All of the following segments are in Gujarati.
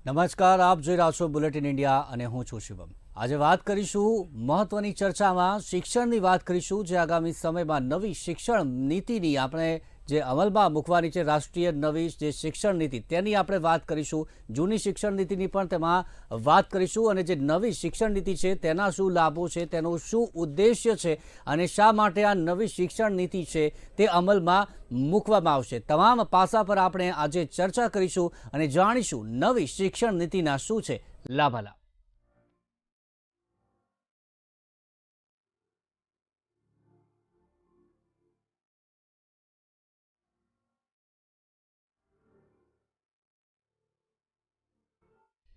નમસ્કાર, આપ જોઈ રહ્યા છો બુલેટિન ઇન્ડિયા અને હું છું શિવમ। આજે વાત કરીશું મહત્વની ચર્ચામાં શિક્ષણની વાત કરીશું, જે આગામી સમયમાં નવી શિક્ષણ નીતિની આપણે જે અમલમાં મૂકવાની છે, રાષ્ટ્રીય નવી જે શિક્ષણ નીતિ તેની આપણે વાત કરીશું। જૂની શિક્ષણ નીતિની પણ તેમાં વાત કરીશું અને જે નવી શિક્ષણ નીતિ છે તેના શું લાભો છે, તેનો શું ઉદ્દેશ્ય છે અને શા માટે આ નવી શિક્ષણ નીતિ છે તે અમલમાં મૂકવામાં આવશે, તમામ પાસા પર આપણે આજે ચર્ચા કરીશું અને જાણીશું નવી શિક્ષણ નીતિના શું છે લાભાલાભ।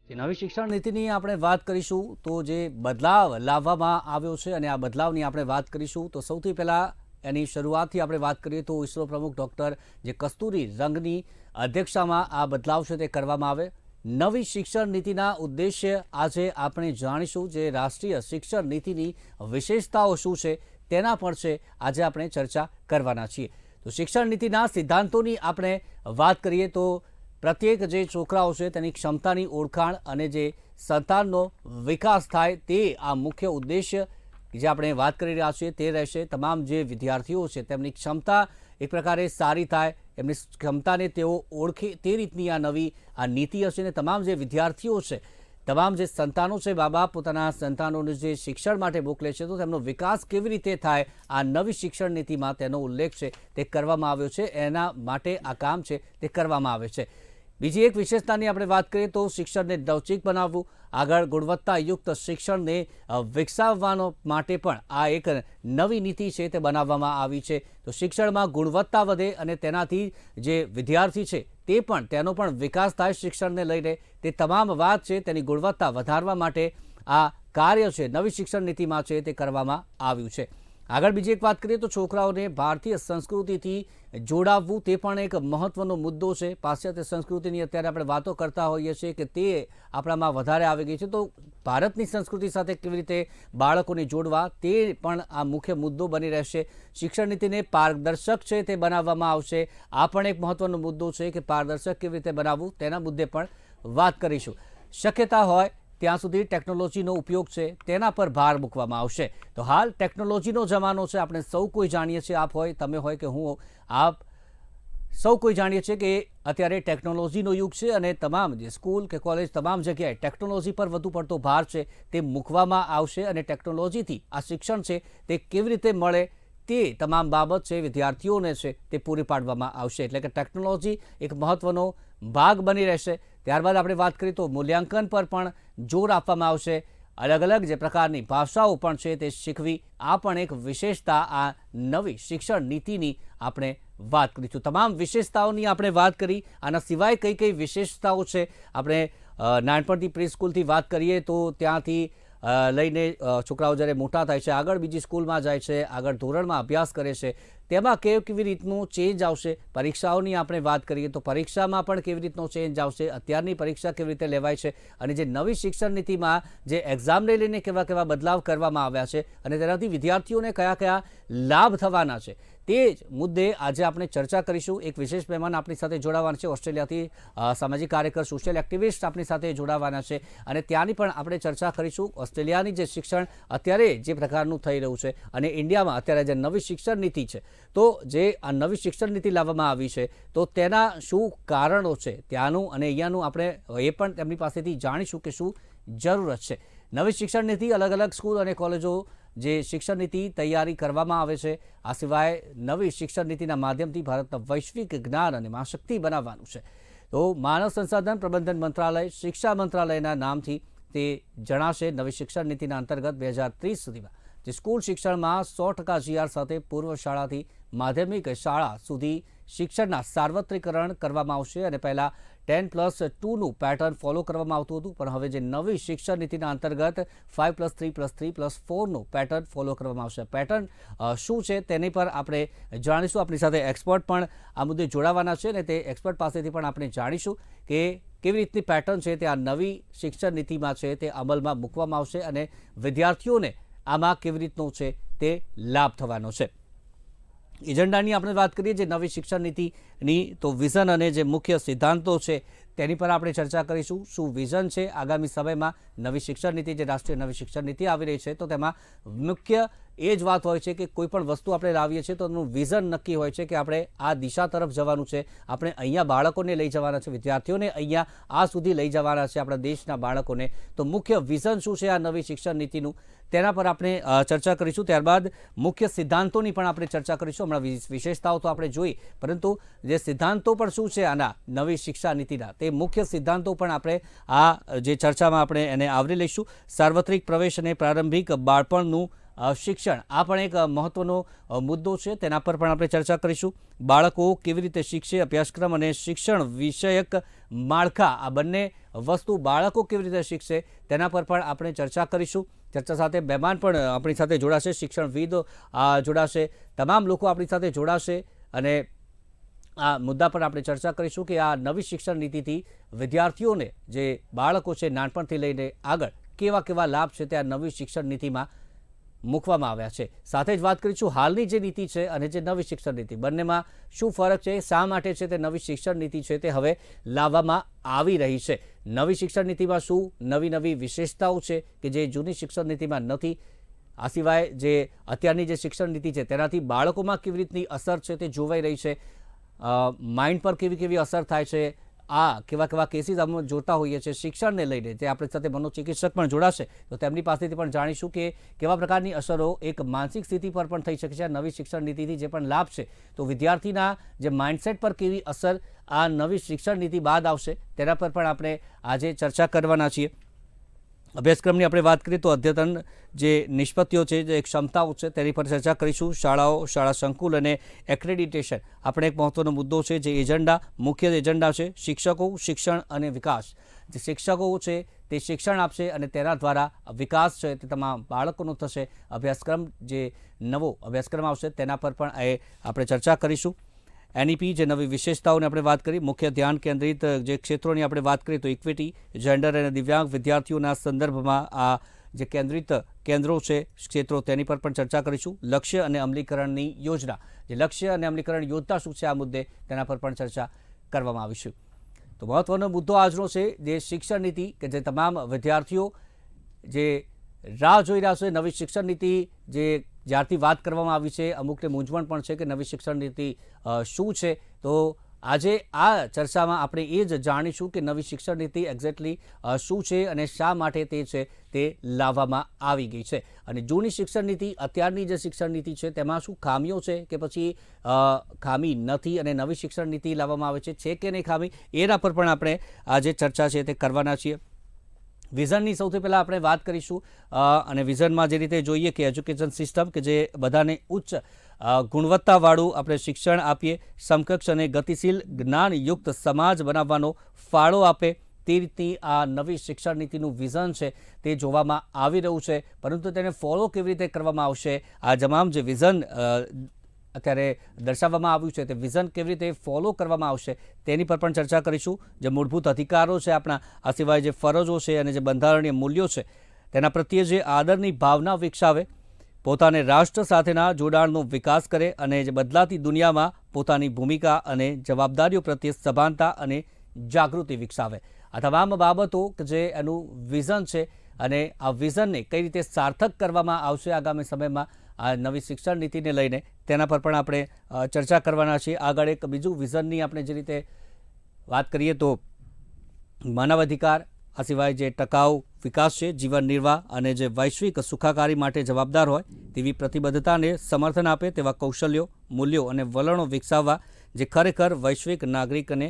નવી શિક્ષણ નીતિની આપણે વાત કરીશું તો જે બદલાવ લાવવામાં આવ્યો છે અને આ બદલાવની આપણે વાત કરીશું તો સૌથી પહેલાં એની શરૂઆતથી આપણે વાત કરીએ તો ઇસરો પ્રમુખ ડૉક્ટર જે કસ્તુરી રંગની અધ્યક્ષતામાં આ બદલાવ છે તે કરવામાં આવે। નવી શિક્ષણ નીતિના ઉદ્દેશ્ય આજે આપણે જાણીશું, જે રાષ્ટ્રીય શિક્ષણ નીતિની વિશેષતાઓ શું છે તેના પર છે આજે આપણે ચર્ચા કરવાના છીએ। તો શિક્ષણ નીતિના સિદ્ધાંતોની આપણે વાત કરીએ તો પ્રત્યેક જે છોકરાઓ છે તેની ક્ષમતાની ઓળખાણ અને જે સંતાનનો વિકાસ થાય તે આ મુખ્ય ઉદ્દેશ્ય જે આપણે વાત કરી રહ્યા છીએ તે રહેશે। તમામ જે વિદ્યાર્થીઓ છે તેમની ક્ષમતા એક પ્રકારે સારી થાય, એમની ક્ષમતાને તેઓ ઓળખે તે રીતની આ નવી આ નીતિ હશે ને તમામ જે વિદ્યાર્થીઓ છે, તમામ જે સંતાનો છે, મા બાપ પોતાના સંતાનોને જે શિક્ષણ માટે મોકલે છે તો તેમનો વિકાસ કેવી રીતે થાય આ નવી શિક્ષણ નીતિમાં તેનો ઉલ્લેખ છે તે કરવામાં આવ્યો છે, એના માટે આ કામ છે તે કરવામાં આવે છે। બીજી એક વિશેષતાની આપણે વાત કરીએ તો શિક્ષણને લવચીક બનાવવું, આગળ ગુણવત્તાયુક્ત શિક્ષણને વિકસાવવાનો માટે પણ આ એક નવી નીતિ છે તે બનાવવામાં આવી છે। તો શિક્ષણમાં ગુણવત્તા વધે અને તેનાથી જે વિદ્યાર્થી છે તે પણ તેનો પણ વિકાસ થાય શિક્ષણને લઈને, તે તમામ વાત છે તેની ગુણવત્તા વધારવા માટે આ કાર્ય છે નવી શિક્ષણ નીતિમાં છે તે કરવામાં આવ્યું છે। આગળ બીજી એક વાત કરીએ તો છોકરાઓને ભારતીય સંસ્કૃતિથી જોડાવવું તે પણ એક મહત્વનો મુદ્દો છે। પાશ્ચાત્ય સંસ્કૃતિની અત્યારે આપણે વાતો કરતા હોઈએ છીએ કે તે આપણામાં વધારે આવી ગઈ છે, તો ભારતની સંસ્કૃતિ સાથે કેવી રીતે બાળકોને જોડવા તે પણ આ મુખ્ય મુદ્દો બની રહેશે। શિક્ષણ નીતિને પારદર્શક છે તે બનાવવામાં આવશે, આ પણ એક મહત્વનો મુદ્દો છે કે પારદર્શક કેવી રીતે બનાવવું તેના મુદ્દે પણ વાત કરીશું। શક્યતા હોય ત્યાં સુધી ટેકનોલોજીનો ઉપયોગ છે તેના પર ભાર મૂકવામાં આવશે। તો હાલ ટેકનોલોજીનો જમાનો છે, આપણે સૌ કોઈ જાણીએ છીએ, આપ હોય, તમે હોય કે હું, આપ સૌ કોઈ જાણીએ છીએ કે અત્યારે ટેકનોલોજીનો યુગ છે અને તમામ જે સ્કૂલ કે કોલેજ તમામ જગ્યાએ ટેકનોલોજી પર વધુ પડતો ભાર છે તે મૂકવામાં આવશે અને ટેકનોલોજીથી આ શિક્ષણ છે તે કેવી રીતે મળે તે તમામ બાબત છે વિદ્યાર્થીઓને છે તે પૂરી પાડવામાં આવશે, એટલે કે ટેકનોલોજી એક મહત્વનો ભાગ બની રહેશે। ત્યારબાદ આપણે વાત કરીએ તો મૂલ્યાંકન પર પણ જોર આપવામાં આવશે, અલગ અલગ જે પ્રકારની ભાષાઓ પણ છે તે શીખવી, આ પણ એક વિશેષતા આ નવી શિક્ષણ નીતિની આપણે વાત કરીશું। તમામ વિશેષતાઓની આપણે વાત કરી, આના સિવાય કઈ કઈ વિશેષતાઓ છે આપણે નાનપણથી પ્રી સ્કૂલથી વાત કરીએ તો ત્યાંથી લઈને છોકરાઓ જ્યારે મોટા થાય છે, આગળ બીજી સ્કૂલમાં જાય છે, આગળ ધોરણમાં અભ્યાસ કરે છે, તેમાં કેવી રીતનું ચેન્જ આવશે। પરીક્ષાઓની આપણે વાત કરીએ તો પરીક્ષામાં પણ કેવી રીતનો ચેન્જ આવશે, અત્યારની પરીક્ષા કેવી રીતે લેવાય છે અને જે નવી શિક્ષણ નીતિમાં જે એક્ઝામને લઈને કેવા કેવા બદલાવ કરવામાં આવ્યા છે અને તેનાથી વિદ્યાર્થીઓને કયા કયા લાભ થવાના છે તે જ મુદ્દે આજે આપણે ચર્ચા કરીશું। એક વિશેષ મહેમાન આપણી સાથે જોડાવાના છે, ઓસ્ટ્રેલિયાથી સામાજિક કાર્યકર, સોશિયલ એક્ટિવિસ્ટ આપણી સાથે જોડાવાના છે અને ત્યાંની પણ આપણે ચર્ચા કરીશું। ઓસ્ટ્રેલિયાની જે શિક્ષણ અત્યારે જે પ્રકારનું થઈ રહ્યું છે અને ઇન્ડિયામાં અત્યારે જે નવી શિક્ષણ નીતિ છે, તો જે આ નવી શિક્ષણ નીતિ લાવવામાં આવી છે તો તેના શું કારણો છે ત્યાંનું અને અહીંયાનું આપણે એ પણ તેમની પાસેથી જાણીશું કે શું જરૂરત છે। નવી શિક્ષણ નીતિ, અલગ અલગ સ્કૂલ અને કોલેજો જે શિક્ષણ નીતિ તૈયારી કરવામાં આવે છે, આ સિવાય નવી શિક્ષણ નીતિના માધ્યમથી ભારતના વૈશ્વિક જ્ઞાન અને મહાશક્તિ બનાવવાનું છે। તો માનવ સંસાધન પ્રબંધન મંત્રાલય શિક્ષા મંત્રાલયના નામથી તે જણાશે। નવી શિક્ષણ નીતિના અંતર્ગત 2030 સુધીમાં જે સ્કૂલ શિક્ષણમાં 100% GR સાથે પૂર્વ શાળાથી માધ્યમિક શાળા સુધી શિક્ષણના સાર્વત્રિકરણ કરવામાં આવશે અને પહેલાં 10+2નું પેટર્ન ફોલો કરવામાં આવતું હતું, પણ હવે જે નવી શિક્ષણ નીતિના અંતર્ગત 5+3+3+4નું પેટર્ન ફોલો કરવામાં આવશે। પેટર્ન શું છે તેની પર આપણે જાણીશું, આપણી સાથે એક્સપર્ટ પણ આ મુદ્દે જોડાવાના છે અને તે એક્સપર્ટ પાસેથી પણ આપણે જાણીશું કે કેવી રીતની પેટર્ન છે તે આ નવી શિક્ષણ નીતિમાં છે તે અમલમાં મૂકવામાં આવશે અને વિદ્યાર્થીઓને આમાં કેવી રીતનો છે તે લાભ થવાનો છે। એજન્ડાની આપણે વાત કરીએ, જે નવી શિક્ષણ નીતિ ની તો વિઝન અને જે મુખ્ય સિદ્ધાંતો છે તેની પર આપણે ચર્ચા કરીશું. શું વિઝન છે આગામી સમયમાં નવી શિક્ષણ નીતિ, જે રાષ્ટ્રીય નવી શિક્ષણ નીતિ આવી રહી છે, તો તેમાં મુખ્ય એ જ વાત હોય છે કે કોઈ પણ વસ્તુ આપણે લાવીએ છીએ તો એનું વિઝન નક્કી હોય છે કે આપણે આ દિશા તરફ જવાનું છે, આપણે અહીંયા બાળકોને લઈ જવાના છે, વિદ્યાર્થીઓને અહીંયા આ સુધી લઈ જવાના છે, આપણા દેશના બાળકોને. તો મુખ્ય વિઝન શું છે આ નવી શિક્ષણ નીતિનું, તેના પર આપણે ચર્ચા કરીશું. ત્યારબાદ મુખ્ય સિદ્ધાંતોની પણ આપણે ચર્ચા કરીશું. હમણાં વિશેષતાઓ તો આપણે જોઈ, પરંતુ જે સિદ્ધાંતો પણ શું છે આના નવી શિક્ષા નીતિના, તે મુખ્ય સિદ્ધાંતો પણ આપણે આ જે ચર્ચામાં આપણે એને આવરી લઈશું. સાર્વત્રિક પ્રવેશ અને પ્રારંભિક બાળપણનું શિક્ષણ, આ પણ એક મહત્વનો મુદ્દો છે, તેના પર પણ આપણે ચર્ચા કરીશું. બાળકો કેવી રીતે શીખશે, અભ્યાસક્રમ અને શિક્ષણ વિષયક માળખા, આ બંને વસ્તુ બાળકો કેવી રીતે શીખશે તેના પર પણ આપણે ચર્ચા કરીશું. ચર્ચા સાથે મહેમાન પણ આપણી સાથે જોડાશે, શિક્ષણવિદ જોડાશે, તમામ લોકો આપણી સાથે જોડાશે અને આ મુદ્દા પર આપણે ચર્ચા કરીશું કે આ નવી શિક્ષણ નીતિથી વિદ્યાર્થીઓને, જે બાળકો છે નાનપણથી લઈને આગળ, કેવા કેવા લાભ છે તે આ નવી શિક્ષણ નીતિમાં મૂકવામાં આવ્યા છે. સાથે જ વાત કરીશું હાલની જે નીતિ છે અને જે નવી શિક્ષણ નીતિ, બંનેમાં શું ફરક છે, શા માટે છે તે નવી શિક્ષણ નીતિ છે તે હવે લાવવામાં આવી રહી છે. નવી શિક્ષણ નીતિમાં શું નવી વિશેષતાઓ છે કે જે જૂની શિક્ષણ નીતિમાં નથી. આ સિવાય જે અત્યારની જે શિક્ષણ નીતિ છે તેનાથી બાળકોમાં કેવી રીતની અસર છે તે જોવાઈ રહી છે, માઇન્ડ પર કેવી અસર થાય છે, આ કેવા કેસીસ અમે જોતા હોઈએ છીએ શિક્ષણને લઈને. તે આપણી સાથે મનોચિકિત્સક પણ જોડાશે, તો તેમની પાસેથી પણ જાણીશું કે કેવા પ્રકારની અસરો એક માનસિક સ્થિતિ પર પણ થઈ શકે છે. આ નવી શિક્ષણ નીતિથી જે પણ લાભ છે, તો વિદ્યાર્થીના જે માઇન્ડસેટ પર કેવી અસર આ નવી શિક્ષણ નીતિ બાદ આવશે તેના પર પણ આપણે આજે ચર્ચા કરવાના છીએ. અભ્યાસક્રમની આપણે વાત કરીએ તો અદ્યતન જે નિષ્પત્તિઓ છે, જે ક્ષમતાઓ છે, તેની પર ચર્ચા કરીશું. શાળાઓ, શાળા સંકુલ અને એક્રેડિટેશન આપણે એક મહત્વનો મુદ્દો છે. જે એજન્ડા, મુખ્ય એજન્ડા છે શિક્ષકો, શિક્ષણ અને વિકાસ. જે શિક્ષકો છે તે શિક્ષણ આપશે અને તેના દ્વારા વિકાસ છે તે તમામ બાળકોનો થશે. અભ્યાસક્રમ, જે નવો અભ્યાસક્રમ આવશે તેના પર પણ આપણે ચર્ચા કરીશું. એનઈપી, જે નવી વિશેષતાઓની આપણે વાત કરી, મુખ્ય ધ્યાન કેન્દ્રિત જે ક્ષેત્રોની આપણે વાત કરીએ તો ઇક્વિટી, જેન્ડર અને દિવ્યાંગ વિદ્યાર્થીઓના સંદર્ભમાં આ જે કેન્દ્રિત કેન્દ્રો છે, ક્ષેત્રો, તેની પર પણ ચર્ચા કરીશું. લક્ષ્ય અને અમલીકરણની યોજના, જે લક્ષ્ય અને અમલીકરણ યોજના શું છે આ મુદ્દે, તેના પર પણ ચર્ચા કરવામાં આવીશું. તો મહત્વનો મુદ્દો આજનો છે જે શિક્ષણ નીતિ, કે જે તમામ વિદ્યાર્થીઓ જે રાહ જોઈ રહ્યા છે. નવી શિક્ષણ નીતિ જે જ્યારથી વાત કરવામાં આવી છે, અમુકને મૂંઝવણ પણ છે કે નવી શિક્ષણ નીતિ શું છે. તો આજે આ ચર્ચામાં આપણે એ જ જાણીશું કે નવી શિક્ષણ નીતિ એક્ઝેક્ટલી શું છે અને શા માટે તે છે તે લાવવામાં આવી ગઈ છે. અને જૂની શિક્ષણ નીતિ, અત્યારની જે શિક્ષણ નીતિ છે તેમાં શું ખામીઓ છે કે પછી ખામી નથી અને નવી શિક્ષણ નીતિ લાવવામાં આવે છે કે નહીં ખામી, એના પર પણ આપણે આજે ચર્ચા છે તે કરવાના છીએ. વિઝનની સૌથી પહેલાં આપણે વાત કરીશું અને વિઝનમાં જે રીતે જોઈએ કે એજ્યુકેશન સિસ્ટમ કે જે બધાને ઉચ્ચ ગુણવત્તાવાળું આપણે શિક્ષણ આપીએ, સમકક્ષ અને ગતિશીલ જ્ઞાનયુક્ત સમાજ બનાવવાનો ફાળો આપે, તે રીતની આ નવી શિક્ષણ નીતિનું વિઝન છે તે જોવામાં આવી રહ્યું છે. પરંતુ તેને ફોલો કેવી રીતે કરવામાં આવશે, આ તમામ જે વિઝન અત્યારે દર્શાવવામાં આવ્યું છે તે વિઝન કેવી રીતે ફોલો કરવામાં આવશે તેની પર પણ ચર્ચા કરીશું. જે મૂળભૂત અધિકારો છે આપણા, આ સિવાય જે ફરજો છે અને જે બંધારણીય મૂલ્યો છે તેના પ્રત્યે જે આદરની ભાવના વિકસાવે, પોતાને રાષ્ટ્ર સાથેના જોડાણનો વિકાસ કરે અને જે બદલાતી દુનિયામાં પોતાની ભૂમિકા અને જવાબદારીઓ પ્રત્યે સભાનતા અને જાગૃતિ વિકસાવે. આ તમામ બાબતો કે જે એનું વિઝન છે અને આ વિઝનને કઈ રીતે સાર્થક કરવામાં આવશે આગામી સમયમાં આ નવી શિક્ષણ નીતિને લઈને, તેના પર પણ આપણે ચર્ચા કરવાના છીએ. આગળ એક બીજું વિઝનની આપણે જે રીતે વાત કરીએ તો માનવ અધિકાર, આ સિવાય જે ટકાઉ વિકાસ છે, જીવન નિર્વાહ અને જે વૈશ્વિક સુખાકારી માટે જવાબદાર હોય તેવી પ્રતિબદ્ધતાને સમર્થન આપે તેવા કૌશલ્યો, મૂલ્યો અને વલણો વિકસાવવા જે ખરેખર વૈશ્વિક નાગરિકને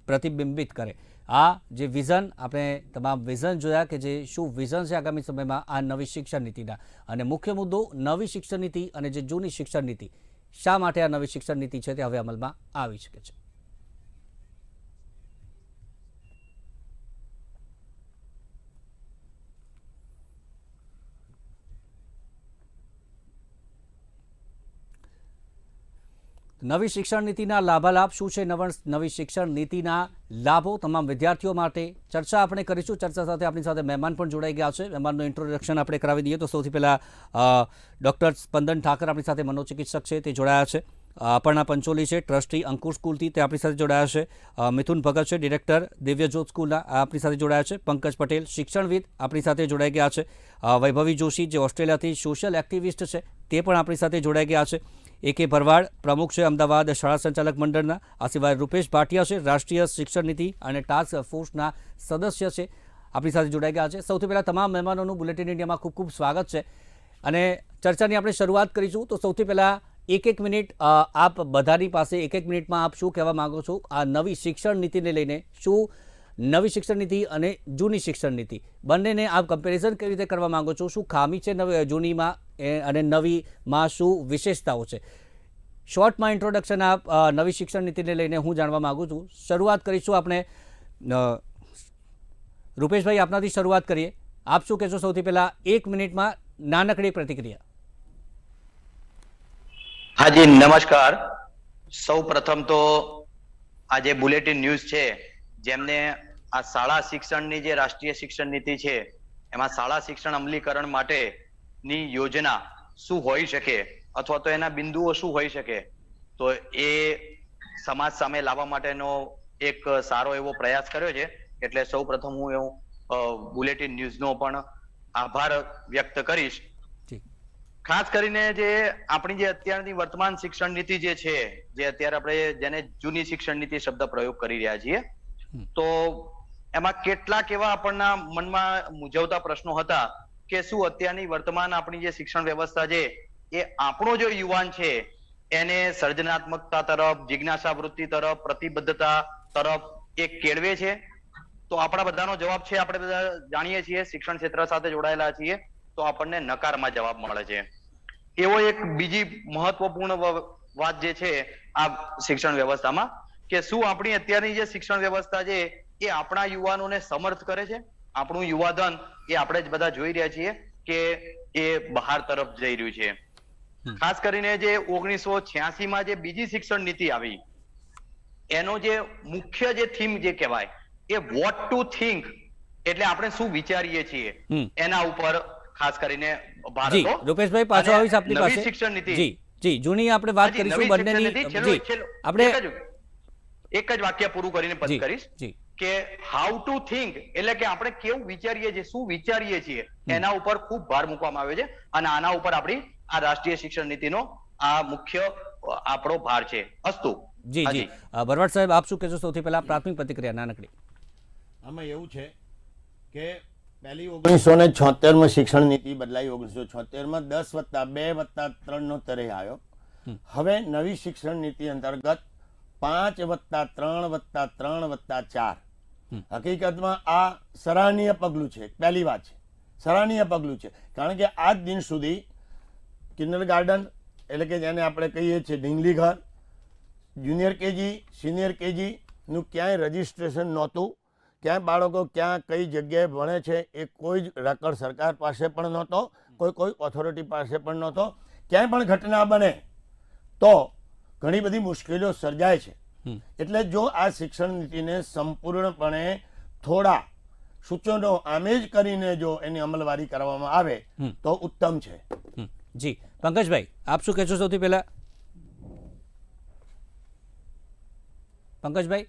પ્રતિબિંબિત કરે. આ જે વિઝન, આપણે તમામ વિઝન જોયા કે જે શું વિઝન છે આગામી સમયમાં આ નવી શિક્ષણ નીતિના. અને મુખ્ય મુદ્દો નવી શિક્ષણ નીતિ અને જે જૂની શિક્ષણ નીતિ, શા માટે આ નવી શિક્ષણ નીતિ છે તે હવે અમલમાં આવી શકે છે. નવી શિક્ષણ નીતિના લાભાલાભ શું છે, નવી શિક્ષણ નીતિના લાભો તમામ વિદ્યાર્થીઓ માટે ચર્ચા આપણે કરીશું. ચર્ચા સાથે આપણી સાથે મહેમાન પણ જોડાઈ ગયા છે. મહેમાનનું ઇન્ટ્રોડક્શન આપણે કરાવી દઈએ તો સૌથી પહેલાં ડૉક્ટર સ્પંદન ઠાકર આપણી સાથે મનોચિકિત્સક છે તે જોડાયા છે. અપર્ણા પંચોલી છે, ટ્રસ્ટી અંકુર સ્કૂલથી, તે આપણી સાથે જોડાયા છે. મિથુન ભગત છે, ડિરેક્ટર દિવ્યજ્યોત સ્કૂલના, આપણી સાથે જોડાયા છે. પંકજ પટેલ શિક્ષણવિદ આપણી સાથે જોડાઈ ગયા છે. વૈભવી જોશી જે ઓસ્ટ્રેલિયાથી સોશિયલ એક્ટિવિસ્ટ છે, તે પણ આપણી સાથે જોડાઈ ગયા છે. AK ભરવાડ પ્રમુખ છે અમદાવાદ શાળા સંચાલક મંડળના. આ સિવાય રૂપેશ ભાટિયા છે, રાષ્ટ્રીય શિક્ષણ નીતિ અને ટાસ્ક ફોર્સના સદસ્ય છે, આપણી સાથે જોડાઈ ગયા છે. સૌથી પહેલાં તમામ મહેમાનોનું બુલેટિન ઇન્ડિયામાં ખૂબ ખૂબ સ્વાગત છે અને ચર્ચાની આપણે શરૂઆત કરીશું. તો સૌથી પહેલાં એક મિનિટ આપ બધાની પાસે એક મિનિટમાં આપ શું કહેવા માગો છો આ નવી શિક્ષણ નીતિને લઈને? શું નવી શિક્ષણ નીતિ અને જૂની શિક્ષણ નીતિ બંનેને આપ કમ્પેરિઝન કેવી રીતે કરવા માંગો છો? શું ખામી છે જૂનીમાં અને નવીમાં શું વિશેષતાઓ છે? શોર્ટમાં ઇન્ટ્રોડક્શન આપ નવી શિક્ષણ નીતિને લઈને હું જાણવા માગું છું. શરૂઆત કરીશું આપણે રૂપેશભાઈ, આપનાથી શરૂઆત કરીએ. આપ શું કહેશો સૌથી પહેલાં એક મિનિટમાં નાનકડી પ્રતિક્રિયા? હાજી નમસ્કાર. સૌ પ્રથમ તો આ જે બુલેટિન ન્યૂઝ છે જેમને આ શાળા શિક્ષણની જે રાષ્ટ્રીય શિક્ષણ નીતિ છે એમાં શાળા શિક્ષણ અમલીકરણ માટેની યોજના શું હોઈ શકે અથવા તો એના બિંદુઓ શું હોઈ શકે, તો એ સમાજ સામે લાવવા માટેનો એક સારો એવો પ્રયાસ કર્યો છે. એટલે સૌ પ્રથમ હું એવું બુલેટિન ન્યૂઝનો પણ આભાર વ્યક્ત કરીશ. ખાસ કરીને જે આપણી જે અત્યારની વર્તમાન શિક્ષણ નીતિ જે છે, જે અત્યારે આપણે જેને જૂની શિક્ષણ નીતિ શબ્દ પ્રયોગ કરી રહ્યા છીએ, તો એમાં કેટલાક એવા આપણના મનમાં મૂંઝવતા પ્રશ્નો હતા કે શું અત્યારની વર્તમાન આપણી જે શિક્ષણ વ્યવસ્થા છે એ આપણો જો યુવાન છે એને સર્જનાત્મકતા તરફ, જિજ્ઞાસા વૃત્તિ તરફ, પ્રતિબદ્ધતા તરફ એ કેળવે છે? તો આપણા બધાનો જવાબ છે, આપણે બધા જાણીએ છીએ, શિક્ષણ ક્ષેત્ર સાથે જોડાયેલા છીએ, તો આપણને નકારમાં જવાબ મળે છે. એવો એક બીજી મહત્વપૂર્ણ વાત જે છે આ શિક્ષણ વ્યવસ્થામાં કે શું આપણી અત્યારની જે શિક્ષણ વ્યવસ્થા છે એ આપણા યુવાનોને સમર્થ કરે છે? આપણું યુવાધન એ આપણે જ બધા જોઈ રહ્યા છીએ કે એ બહાર તરફ જઈ રહ્યું છે. ખાસ કરીને જે 1986માં જે બીજી શિક્ષણ નીતિ આવી એનો જે મુખ્ય જે થીમ જે કહેવાય એ વોટ ટુ થિંક, એટલે આપણે શું વિચારીએ છીએ એના ઉપર ખાસ કરીને જી રૂપેશભાઈ પાછો આવીશ આપની પાસે. શિક્ષણ નીતિ જી જૂની આપણે વાત કરીશું બંનેની. જી આપણે એક જ વાક્ય પૂરું કરીને બંધ કરીશ કે હાઉ ટુ થિંક એટલે કે આપણે કેવું વિચારીએ છીએ, શું વિચારીએ છીએ એના ઉપર ખૂબ ભાર મૂકવામાં આવ્યો છે અને આના ઉપર આપણી આ રાષ્ટ્રીય શિક્ષણ નીતિનો આ મુખ્ય આપણો ભાર છે. અસ્તુ. જી જી ભરવાડ સાહેબ, આપ શું કહેશો સૌથી પહેલા પ્રાથમિક પ્રતિક્રિયા નાનકડી? આમાં એવું છે કે પહેલી 1976માં શિક્ષણ નીતિ બદલાઈ, 1976માં 10+2+3 નો તરે આવ્યો. હવે નવી શિક્ષણ નીતિ અંતર્ગત 5+3+3+4. હકીકતમાં આ સરાહનીય પગલું છે. પહેલી વાત છે સરાહનીય પગલું છે, કારણ કે આજ દિન સુધી કિન્ડરગાર્ટન એટલે કે જેને આપણે કહીએ છીએ ઢીંગલી ઘર, જુનિયર કેજી, સિનિયર કેજી નું ક્યાંય રજીસ્ટ્રેશન નહોતું. ક્યાં બાળકો ક્યાં કઈ જગ્યાએ ભણે છે એ કોઈ જ રેકોર્ડ સરકાર પાસે પણ નહોતો, કોઈ ઓથોરિટી પાસે પણ નહોતો. ક્યાંય પણ ઘટના બને તો ઘણી બધી મુશ્કેલીઓ સર્જાય છે. એટલે જો આ શિક્ષણ નીતિને સંપૂર્ણપણે થોડા સૂચનો આમે જ કરીને જો એની અમલવારી કરવામાં આવે તો ઉત્તમ છે. જી પંકજભાઈ, આપ શું કહેશો સૌથી પહેલા? પંકજભાઈ,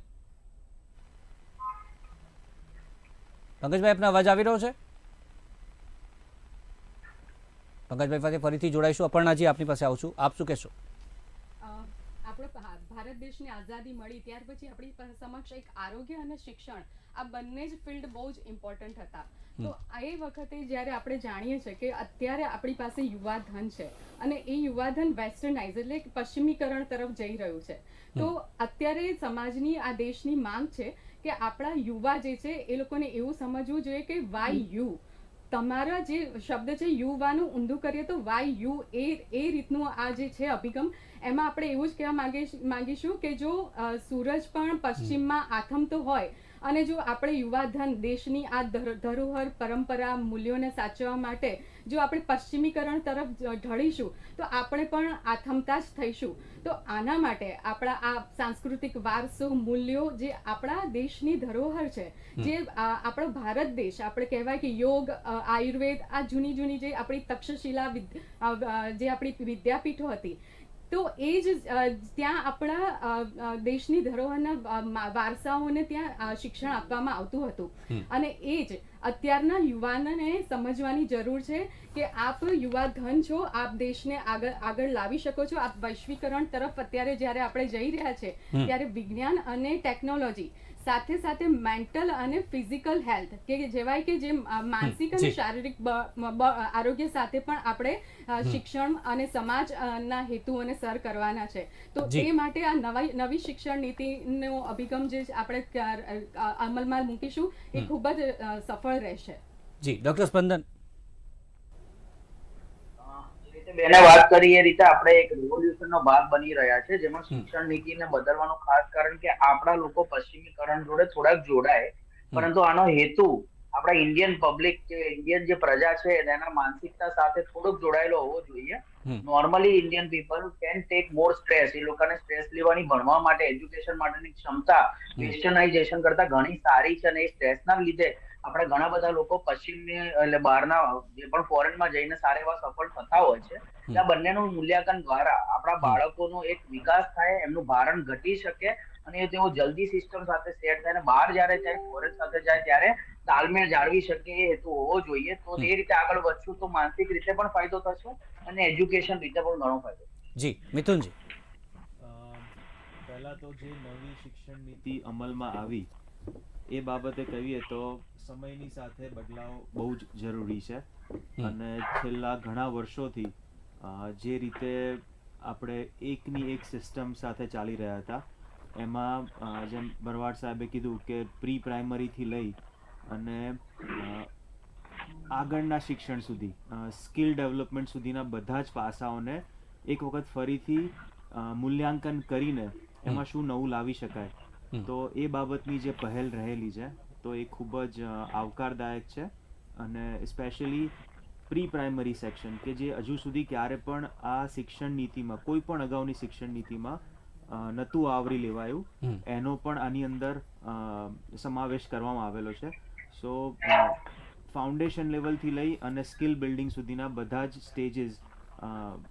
આપનો અવાજ આવી રહ્યો છે? પંકજભાઈ પાસે ફરીથી જોડાઈશું. અપર્ણાજી, આપની પાસે આવું છું, આપ શું કહેશો? આપણે ભારત દેશની આઝાદી મળી ત્યાર પછી આપણી સમક્ષ એક આરોગ્ય અને શિક્ષણ આ બંને જ ફિલ્ડ બહુ જ ઇમ્પોર્ટન્ટ હતા. તો એ વખતે જ્યારે આપણે જાણીએ છીએ કે અત્યારે આપણી પાસે યુવાધન છે અને એ યુવાધન વેસ્ટર્નાઇઝ એટલે પશ્ચિમીકરણ તરફ જઈ રહ્યું છે, તો અત્યારે સમાજની આ દેશની માંગ છે કે આપણા યુવા જે છે એ લોકોને એવું સમજવું જોઈએ કે વાય યુ, તમારા જે શબ્દ છે યુવાનું ઊંધું કરીએ તો વાય યુ, એ રીતનું આ જે છે અભિગમ, એમાં આપણે એવું જ કહેવા માંગીશું કે જો સૂરજ પણ પશ્ચિમમાં આથમતો હોય અને જો આપણે યુવાધન દેશની આ ધરોહર પરંપરા મૂલ્યોને સાચવવા માટે જો આપણે પશ્ચિમીકરણ તરફ ઢળીશું તો આપણે પણ આથમતા જ થઈશું. તો આના માટે આપણા આ સાંસ્કૃતિક વારસો, મૂલ્યો જે આપણા દેશની ધરોહર છે, જે આપણો ભારત દેશ, આપણે કહેવાય કે યોગ, આયુર્વેદ, આ જૂની જે આપણી તક્ષશિલા જે આપણી વિદ્યાપીઠો હતી તો એ જ ત્યાં આપણા દેશની ધરોહરના વારસાઓને ત્યાં શિક્ષણ આપવામાં આવતું હતું અને એ જ અત્યારના યુવાનોને સમજવાની જરૂર છે કે આપ યુવા ધન છો, આપ દેશને આગળ લાવી શકો છો. આપ વૈશ્વિકરણ તરફ અત્યારે જ્યારે આપણે જઈ રહ્યા છે ત્યારે વિજ્ઞાન અને ટેકનોલોજી સાથે સાથે મેન્ટલ અને ફિઝિકલ હેલ્થ કે જેવાય કે જે માનસિક અને શારીરિક આરોગ્ય સાથે પણ આપણે શિક્ષણ અને સમાજના હેતુઓને સર કરવાના છે. તો એ માટે આ નવી શિક્ષણ નીતિનો અભિગમ જે આપણે અમલમાં મૂકીશું એ ખૂબ જ સફળ રહેશે. જી ડોક્ટર સ્પંદન. બેને વાત કરી એ રીતે આપણે એક રિવોલ્યુશનનો ભાગ બની રહ્યા છે, જેમાં શિક્ષણ નીતિને બદલવાનું ખાસ કારણ કે આપણા લોકો પશ્ચિમીકરણ જોડે થોડાક જોડાય, પરંતુ આનો હેતુ આપણા ઇન્ડિયન પબ્લિક કે ઇન્ડિયન જે પ્રજા છે તેના માનસિકતા સાથે થોડોક જોડાયેલો હોવો જોઈએ. Normally Indian people can take more stress. એ લોકોને સ્ટ્રેસ લેવાની, ભણવા માટે, એજ્યુકેશન માટેની ક્ષમતા વેસ્ટર્નાઇઝેશન કરતા ઘણી સારી છે અને એ સ્ટ્રેસના લીધે આપણે ઘણા બધા લોકો પશ્ચિમની એટલે બહારના જે પણ ફોરેનમાં જઈને સારા એવા સફળ થતા હોય છે. આ બંનેનું મૂલ્યાંકન દ્વારા આપણા બાળકોનો એક વિકાસ થાય, એમનું ભારણ ઘટી શકે અને તેઓ જલ્દી સિસ્ટમ સાથે સેટ થાય અને બહાર જ્યારે જાય, ફોરેન સાથે જાય ત્યારે તાલમેળ જાળવી શકે એ હેતુ હોવો જોઈએ. તો એ રીતે આગળ વધશું તો માનસિક રીતે પણ ફાયદો થશે અને એજ્યુકેશન રીતે પણ ઘણો ફાયદો. જી મિથુનજી. પહેલા તો જે નવી શિક્ષણ નીતિ અમલમાં આવી એ બાબતે કહીએ તો સમયની સાથે બદલાવ બહુ જ જરૂરી છે અને છેલ્લા ઘણા વર્ષોથી જે રીતે આપણે એકની એક સિસ્ટમ સાથે ચાલી રહ્યા હતા એમાં જેમ બરવાડ સાહેબે કીધું કે પ્રી પ્રાઇમરીથી લઈ અને આગળના શિક્ષણ સુધી સ્કિલ ડેવલપમેન્ટ સુધીના બધા જ પાસાઓને એક વખત ફરીથી મૂલ્યાંકન કરીને એમાં શું નવું લાવી શકાય, તો એ બાબતની જે પહેલ રહેલી છે તો એ ખૂબ જ આવકારદાયક છે અને સ્પેશિયલી પ્રી પ્રાઇમરી સેક્શન કે જે હજુ સુધી ક્યારે પણ આ શિક્ષણ નીતિમાં કોઈ પણ અગાઉની શિક્ષણ નીતિમાં નહોતું આવરી લેવાયું, એનો પણ આની અંદર સમાવેશ કરવામાં આવેલો છે. સો ફાઉન્ડેશન લેવલથી લઈ અને સ્કિલ બિલ્ડિંગ સુધીના બધા જ સ્ટેજીસ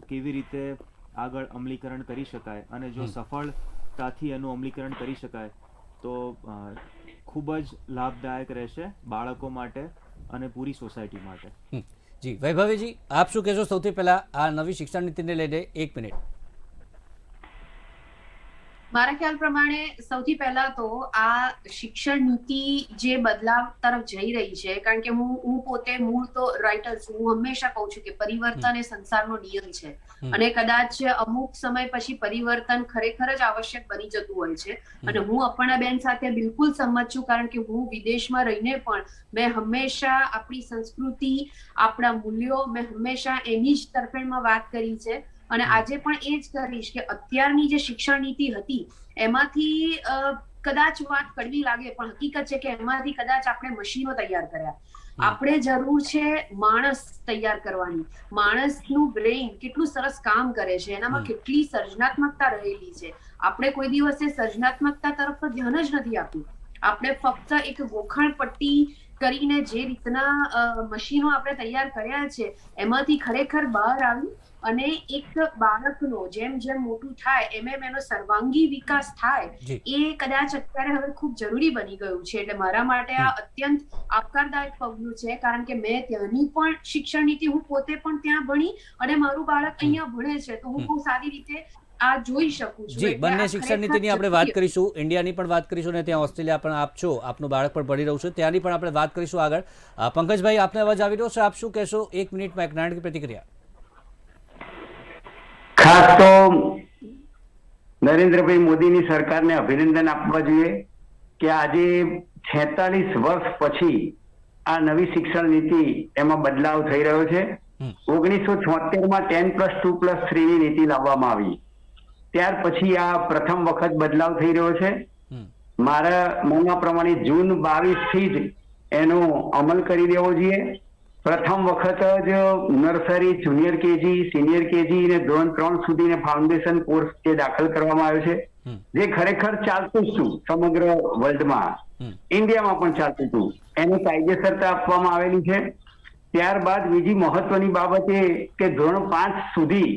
કેવી રીતે આગળ અમલીકરણ કરી શકાય અને જો સફળતાથી એનું અમલીકરણ કરી શકાય તો ખૂબ જ લાભદાયક રહેશે બાળકો માટે અને પૂરી સોસાયટી માટે. જી વૈભવીજી, આપ શું કહેશો સૌથી પહેલા આ નવી શિક્ષણ નીતિને લઈને? 1 મિનિટ. મારા ખ્યાલ પ્રમાણે સૌથી પહેલા તો આ શિક્ષણ નીતિ જે બદલાવ તરફ જઈ રહી છે, કારણ કે હું પોતે મૂળ તો રાઇટર છું, હું હંમેશા કહું છું કે પરિવર્તન એ સંસારનો નિયમ છે અને કદાચ અમુક સમય પછી પરિવર્તન ખરેખર જ આવશ્યક બની જતું હોય છે અને હું અપર્ણા બેન સાથે બિલકુલ સંમત છું, કારણ કે હું વિદેશમાં રહીને પણ મેં હંમેશા આપણી સંસ્કૃતિ, આપણા મૂલ્યો, મેં હંમેશા એની જ તરફેણમાં વાત કરી છે અને આજે પણ એ જ કરીશ કે અત્યારની જે શિક્ષણ નીતિ હતી એમાંથી કદાચ વાત કડવી લાગે પણ હકીકત છે કે એમાંથી કદાચ આપણે મશીનો તૈયાર કર્યા. આપણે જરૂર છે માણસ તૈયાર કરવાની. માણસનું બ્રેઇન કેટલું સરસ કામ કરે છે, એનામાં કેટલી સર્જનાત્મકતા રહેલી છે. આપણે કોઈ દિવસે સર્જનાત્મકતા તરફ ધ્યાન જ નથી આપ્યું. આપણે ફક્ત એક ગોખણ પટ્ટી કરીને જે રીતના મશીનો આપણે તૈયાર કર્યા છે એમાંથી ખરેખર બહાર આવી અને એક બાળકનો જેમ જેમ મોટું થાય એમ એનો સર્વાંગી વિકાસ થાય એ કદાચ અત્યારે હવે ખૂબ જરૂરી બની ગયું છે. એટલે મારા માટે આ અત્યંત આવકારદાયક પગલું છે, કારણ કે મેં ત્યાંની પણ શિક્ષણ નીતિ, હું પોતે પણ ત્યાં ભણી અને મારું બાળક અહીંયા ભણે છે તો હું બહુ સારી રીતે આ જોઈ શકું છું. જી, બંને શિક્ષણ નીતિની આપણે વાત કરીશું, ઇન્ડિયાની પણ વાત કરીશું અને ત્યાં ઓસ્ટ્રેલિયા પણ આપ છો, આપનું બાળક પણ ભણી રહ્યું છે, ત્યાંની પણ આપણે વાત કરીશું આગળ. પંકજભાઈ, આપને અવાજ આવી રહ્યો છે, આપ શું કહેશો 1 મિનિટમાં એક નાની પ્રતિક્રિયા? ખાસ તો નરેન્દ્રભાઈ મોદીની સરકારને અભિનંદન આપવા જોઈએ કે આજે 46 વર્ષ પછી આ નવી શિક્ષણ નીતિ એમાં બદલાવ થઈ રહ્યો છે. 1976માં 10+2+3 ની નીતિ લાવવામાં આવી, ત્યાર પછી આ પ્રથમ વખત બદલાવ થઈ રહ્યો છે. મારા માનવા પ્રમાણે જૂન 22 થી જ એનો અમલ કરી દેવો જોઈએ. પ્રથમ વખત જ nursery, junior KG, senior KG અને ધોરણ 3 સુધીને ફાઉન્ડેશન કોર્સ જે દાખલ કરવામાં આવ્યો છે, જે ખરેખર ચાલતું હતું સમગ્ર વર્લ્ડમાં, ઇન્ડિયામાં પણ ચાલતું હતું, એને કાયદેસરતા આપવામાં આવેલી છે. ત્યારબાદ બીજી મહત્વની બાબત એ કે ધોરણ 5 સુધી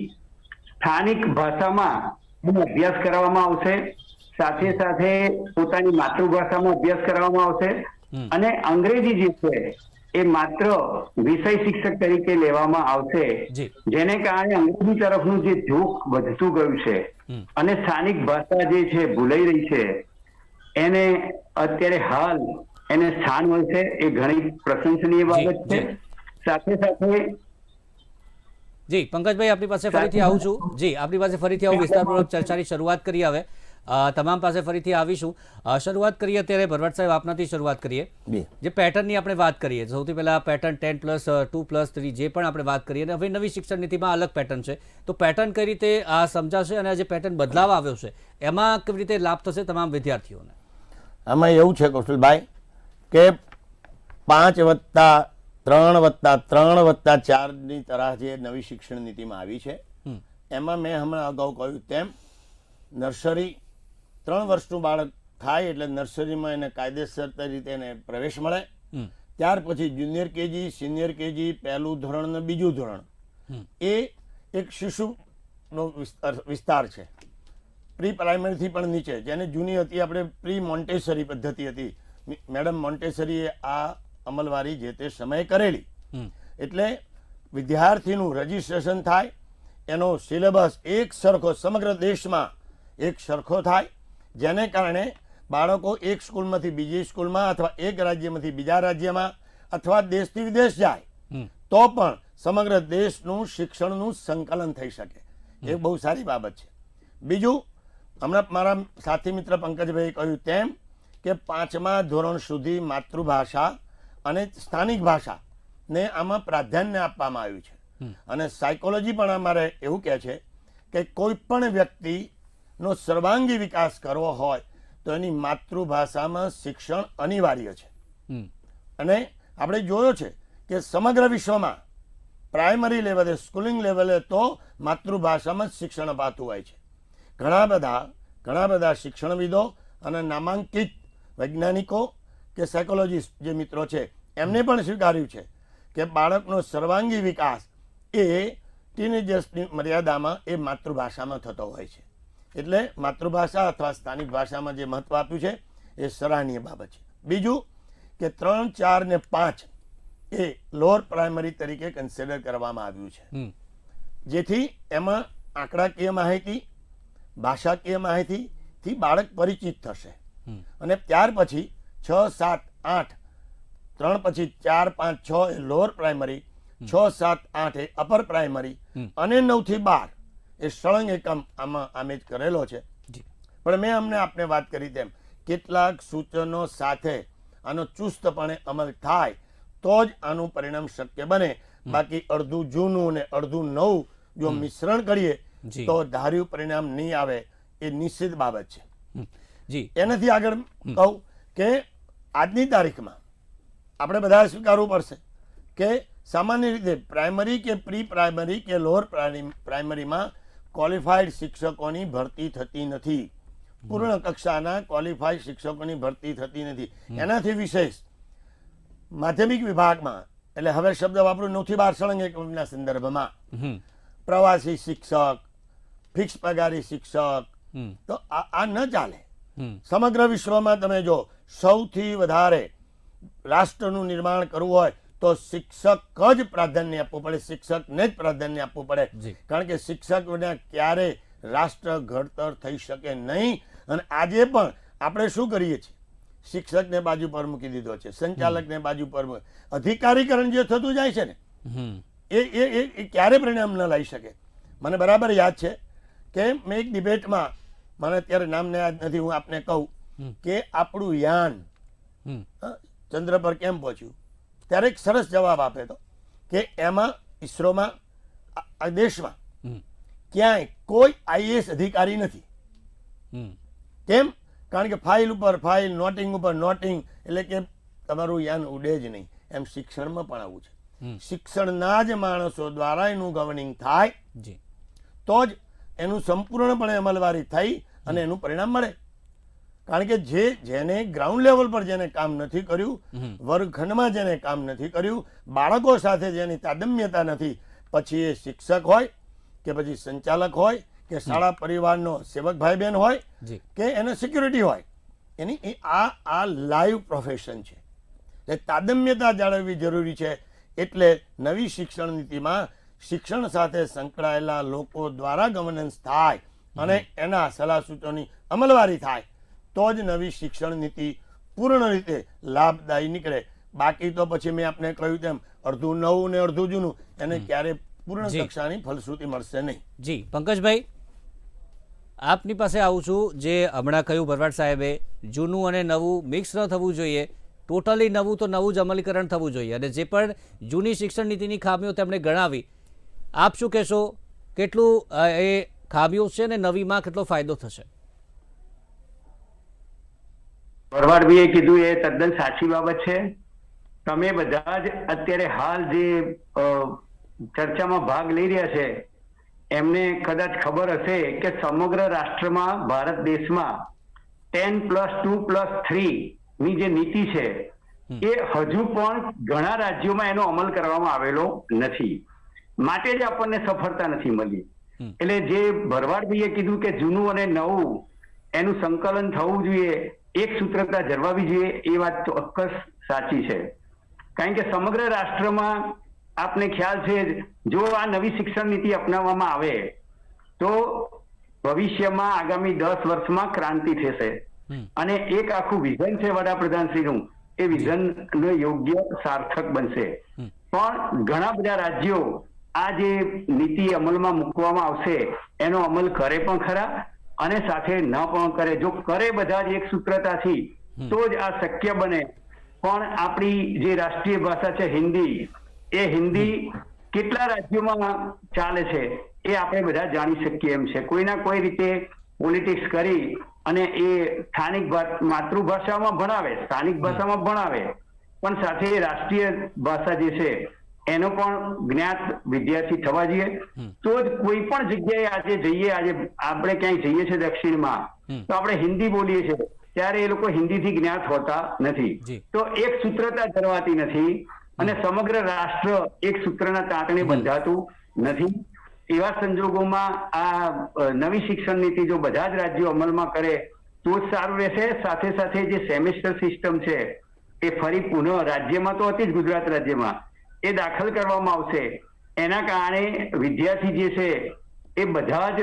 સ્થાનિક ભાષામાં એનો અભ્યાસ કરવામાં આવશે, સાથે સાથે પોતાની માતૃભાષામાં અભ્યાસ કરવામાં આવશે અને અંગ્રેજી જે છે એ માત્ર વિષય શિક્ષક તરીકે લેવામાં આવશે, જી. જેને કારણે અંગ્રેજી તરફનું જે ઝોક વધતું ગયું છે અને સ્થાનિક ભાષા જે છે ભૂલાઈ રહી છે એને અત્યારે હાલ એને સ્થાન મળશે, એ ઘણી પ્રશંસનીય બાબત છે. સાથે સાથે જી પંકજભાઈ આપની પાસે ફરીથી આવું છું. જી આપની પાસે ફરીથી આવું, વિસ્તારપૂર્વક ચર્ચાની શરૂઆત કરીએ. હવે તમામ પાસે ફરીથી આવીશું. શરૂઆત કરીએ અત્યારે ભરવાડ સાહેબ આપનાથી શરૂઆત કરીએ. જે પેટર્નની આપણે વાત કરીએ, સૌથી પહેલા પેટર્ન 10+2+3 જે પણ આપણે વાત કરીએ, અને હવે નવી શિક્ષણ નીતિમાં અલગ પેટર્ન છે, તો પેટર્ન કઈ રીતે આ સમજાશે અને જે પેટર્ન બદલાવ આવ્યો છે એમાં કેવી રીતે લાભ થશે તમામ વિદ્યાર્થીઓને? આમાં એવું છે કૌશલભાઈ કે 5+3+3+4ની તરહ જે નવી શિક્ષણ નીતિમાં આવી છે એમાં મેં હમણાં અગાઉ કહ્યું તેમ નર્સરી 3 વર્ષનું બાળક થાય એટલે નર્સરીમાં એને કાયદેસર રીતે એને પ્રવેશ મળે, ત્યાર પછી જુનિયર કેજી, સિનિયર કેજી, પહેલું ધોરણ અને બીજું ધોરણ, એ એક શિશુનો વિસ્તાર છે. પ્રી પ્રાઇમરીથી પણ નીચે, જેને જૂની હતી આપણે પ્રી મોન્ટેસરી પદ્ધતિ હતી, મેડમ મોન્ટેસરીએ આ અમલવારી જે તે સમયે કરેલી. એટલે વિદ્યાર્થીનું રજીસ્ટ્રેશન થાય, એનો સિલેબસ એક સરખો સમગ્ર દેશમાં એક સરખો થાય, જેને કારણે બાળકો એક સ્કૂલમાંથી બીજી સ્કૂલમાં અથવા એક રાજ્યમાંથી બીજા રાજ્યમાં અથવા દેશથી વિદેશ જાય તો પણ સમગ્ર દેશનું શિક્ષણનું સંકલન થઈ શકે. એ બહુ સારી બાબત છે. બીજું, હમણાં મારા સાથી મિત્ર પંકજભાઈએ કહ્યું તેમ કે 5મા ધોરણ સુધી માતૃભાષા અને સ્થાનિક ભાષાને આમાં પ્રાધાન્ય આપવામાં આવ્યું છે. અને સાયકોલોજી પણ અમારે એવું કહે છે કે કોઈ પણ વ્યક્તિનો સર્વાંગી વિકાસ કરવો હોય તો એની માતૃભાષામાં શિક્ષણ અનિવાર્ય છે. અને આપણે જોયો છે કે સમગ્ર વિશ્વમાં પ્રાઇમરી લેવલે, સ્કૂલિંગ લેવલે તો માતૃભાષામાં જ શિક્ષણ અપાતું હોય છે. ઘણા બધા શિક્ષણવિદો અને નામાંકિત વૈજ્ઞાનિકો કે સાયકોલોજીસ્ટ જે મિત્રો છે એમને પણ સ્વીકાર્યું છે કે બાળકનો સર્વાંગી વિકાસ એ ટીનેજર્સની મર્યાદામાં એ માતૃભાષામાં થતો હોય છે. એટલે માતૃભાષા અથવા સ્થાનિક ભાષામાં જે મહત્વ આપ્યું છે એ સરાહનીય બાબત છે. બીજું કે 3, 4 ને 5 એ લોઅર પ્રાઇમરી તરીકે કન્સિડર કરવામાં આવ્યું છે, જેથી એમાં આંકડાકીય માહિતી, ભાષાકીય માહિતીથી બાળક પરિચિત થશે. અને ત્યાર પછી 6, 7, 8, 3 પછી 4, 5, 6 એ લોઅર પ્રાઇમરી, 6, 7, 8 એ અપર પ્રાઇમરી અને 9 થી 12 એ સળંગ એકમ આમાં આમેજ કરેલો છે. પણ મેં અમને આપને વાત કરી તેમ કેટલાક સૂચનો સાથે આનો ચુસ્તપણે અમલ થાય તો જ આનું પરિણામ શક્ય બને. બાકી અડધું જૂનું અને અડધું નવું જો મિશ્રણ કરીએ તો ધાર્યું પરિણામ નહીં આવે, એ નિશ્ચિત બાબત છે. એનાથી આગળ કહું કે આજની તારીખમાં આપણે બધા સ્વીકારવું પડશે કે સામાન્ય રીતે પ્રાઇમરી કે પ્રી પ્રાઇમરી કે લોઅર પ્રાઇમરીમાં ક્વોલિફાઈડ શિક્ષકોની ભરતી થતી નથી. પૂર્ણ કક્ષાના ક્વોલિફાઈડ શિક્ષકોની ભરતી થતી નથી. એનાથી વિશેષ માધ્યમિક વિભાગમાં, એટલે હવે શબ્દ વાપરું 9 થી 12 સળંગ એકમના સંદર્ભમાં, પ્રવાસી શિક્ષક, ફિક્સ પગારી શિક્ષક, તો આ ન ચાલે. સમગ્ર વિશ્વમાં તમે જો સૌથી વધારે રાષ્ટ્રનું નિર્માણ કરવું હોય તો શિક્ષક જ પ્રાધાન્ય આપવું પડે, શિક્ષકને જ પ્રાધાન્ય આપવું પડે. કારણ કે શિક્ષક વિના ક્યારે રાષ્ટ્ર ઘડતર થઈ શકે નહીં. અને આજે પણ આપણે શું કરીએ છીએ, શિક્ષકને બાજુ પર મૂકી દીધો છે, સંચાલકને બાજુ પર, અધિકારીકરણ જે થતું જાય છે ને એ ક્યારે પરિણામ ન લઈ શકે. મને બરાબર યાદ છે કે મેં એક ડિબેટમાં, મને અત્યારે નામને યાદ નથી, હું આપને કહું કે આપણું યાન ચંદ્ર પર કેમ પહોંચ્યું, ત્યારે એક સરસ જવાબ આપે તો કે એમાં ઈસરોમાં આ દેશમાં ક્યાંય કોઈ આઈએએસ અધિકારી નથી. કેમ? કારણ કે ફાઇલ ઉપર ફાઇલ, નોટિંગ ઉપર નોટિંગ, એટલે કે તમારું યાન ઉડે જ નહીં. એમ શિક્ષણમાં પણ આવું છે. શિક્ષણના જ માણસો દ્વારા એનું ગવર્નિંગ થાય તો જ એનું સંપૂર્ણપણે અમલવારી થઈ અને એનું પરિણામ મળે. કારણ કે જેને ગ્રાઉન્ડ લેવલ પર જેને કામ નથી કર્યું, વર્ગખંડમાં જેને કામ નથી કર્યું, બાળકો સાથે જેની તાદમ્યતા નથી, પછી એ શિક્ષક હોય કે પછી સંચાલક હોય કે શાળા પરિવારનો સેવક ભાઈ બહેન હોય જી કે એને સિક્યુરિટી હોય, એની આ લાઈવ પ્રોફેશન છે, એટલે તાદમ્યતા જાળવવી જરૂરી છે. એટલે નવી શિક્ષણ નીતિમાં શિક્ષણ સાથે સંકળાયેલા લોકો દ્વારા ગવર્નન્સ થાય અને એના સલાહ સૂચનોની અમલવારી થાય તો જ નવી શિક્ષણ નીતિ પૂર્ણ રીતે લાભદાયી નીકળે. બાકી તો પછી મેં આપને કહ્યું તેમ અડધું નવું ને અડધું જૂનું, એને ક્યારે પૂર્ણ જી. કક્ષાની ફલશ્રુતિ મળશે નહીં. જી પંકજભાઈ, આપની પાસે આવું છું. જે હમણાં કહ્યું ભરવાડ સાહેબે, જૂનું અને નવું મિક્સ ન થવું જોઈએ, ટોટલી નવું તો નવું જ અમલીકરણ થવું જોઈએ. અને જે પણ જૂની શિક્ષણ નીતિની ખામીઓ તેમણે ગણાવી, આપ શું કહેશો, કેટલું એ ખામીઓ છે અને નવીમાં કેટલો ફાયદો થશે? ભરવાડભાઈએ કીધું એ તદ્દન સાચી બાબત છે. તમે બધા જ અત્યારે હાલ જે ચર્ચામાં ભાગ લઈ રહ્યા છે એમને કદાચ ખબર હશે કે સમગ્ર રાષ્ટ્રમાં, ભારત દેશમાં 10+2+3 ની જે નીતિ છે એ હજુ પણ ઘણા રાજ્યોમાં એનો અમલ કરવામાં આવેલો નથી, માટે જ આપણને સફળતા નથી મળી. એટલે જે ભરવાડભાઈએ કીધું કે જૂનું અને નવું એનું સંકલન થવું જોઈએ, એક સૂત્રતા જળવાવી જોઈએ, એ વાત ચોક્કસ સાચી છે. કારણ કે સમગ્ર રાષ્ટ્રમાં આપને ખ્યાલ છે, જો આ નવી શિક્ષણ નીતિ અપનાવવામાં આવે તો ભવિષ્યમાં આગામી 10 વર્ષમાં ક્રાંતિ થશે અને એક આખું વિઝન છે વડાપ્રધાનશ્રીનું, એ વિઝન યોગ્ય સાર્થક બનશે. પણ ઘણા બધા રાજ્યો આ જે નીતિ અમલમાં મૂકવામાં આવશે એનો અમલ કરે પણ ખરા અને સાથે ન પણ કરે. જો કરે બધા જ એક સૂત્રતાથી તો જ આ શક્ય બને. પણ આપણી જે રાષ્ટ્રીય ભાષા છે હિન્દી, એ હિન્દી કેટલા રાજ્યોમાં ચાલે છે એ આપણે બધા જાણી શકીએ એમ છે. કોઈના કોઈ રીતે પોલિટિક્સ કરી અને એ સ્થાનિક માતૃભાષામાં ભણાવે, સ્થાનિક ભાષામાં ભણાવે, પણ સાથે રાષ્ટ્રીય ભાષા જે છે એનો પણ જ્ઞાત વિદ્યાર્થી થવા જોઈએ. તો જ કોઈ પણ જગ્યાએ આજે જઈએ, આજે આપણે ક્યાંય જઈએ છીએ દક્ષિણમાં તો આપણે હિન્દી બોલીએ છીએ, ત્યારે એ લોકો હિન્દીથી જ્ઞાત હોતા નથી. તો એક સૂત્રતા જળવાતી નથી અને સમગ્ર રાષ્ટ્ર એક સૂત્રના તાંતણે બંધાતું નથી. એવા સંજોગોમાં આ નવી શિક્ષણ નીતિ જો બધા જ રાજ્યો અમલમાં કરે તો જ સારું રહેશે. સાથે સાથે જે સેમેસ્ટર સિસ્ટમ છે એ ફરી પુનઃ રાજ્યમાં તો હતી જ, ગુજરાત રાજ્યમાં એ દાખલ કરવામાં આવશે. એના કારણે વિદ્યાર્થી જે છે એ બધા જ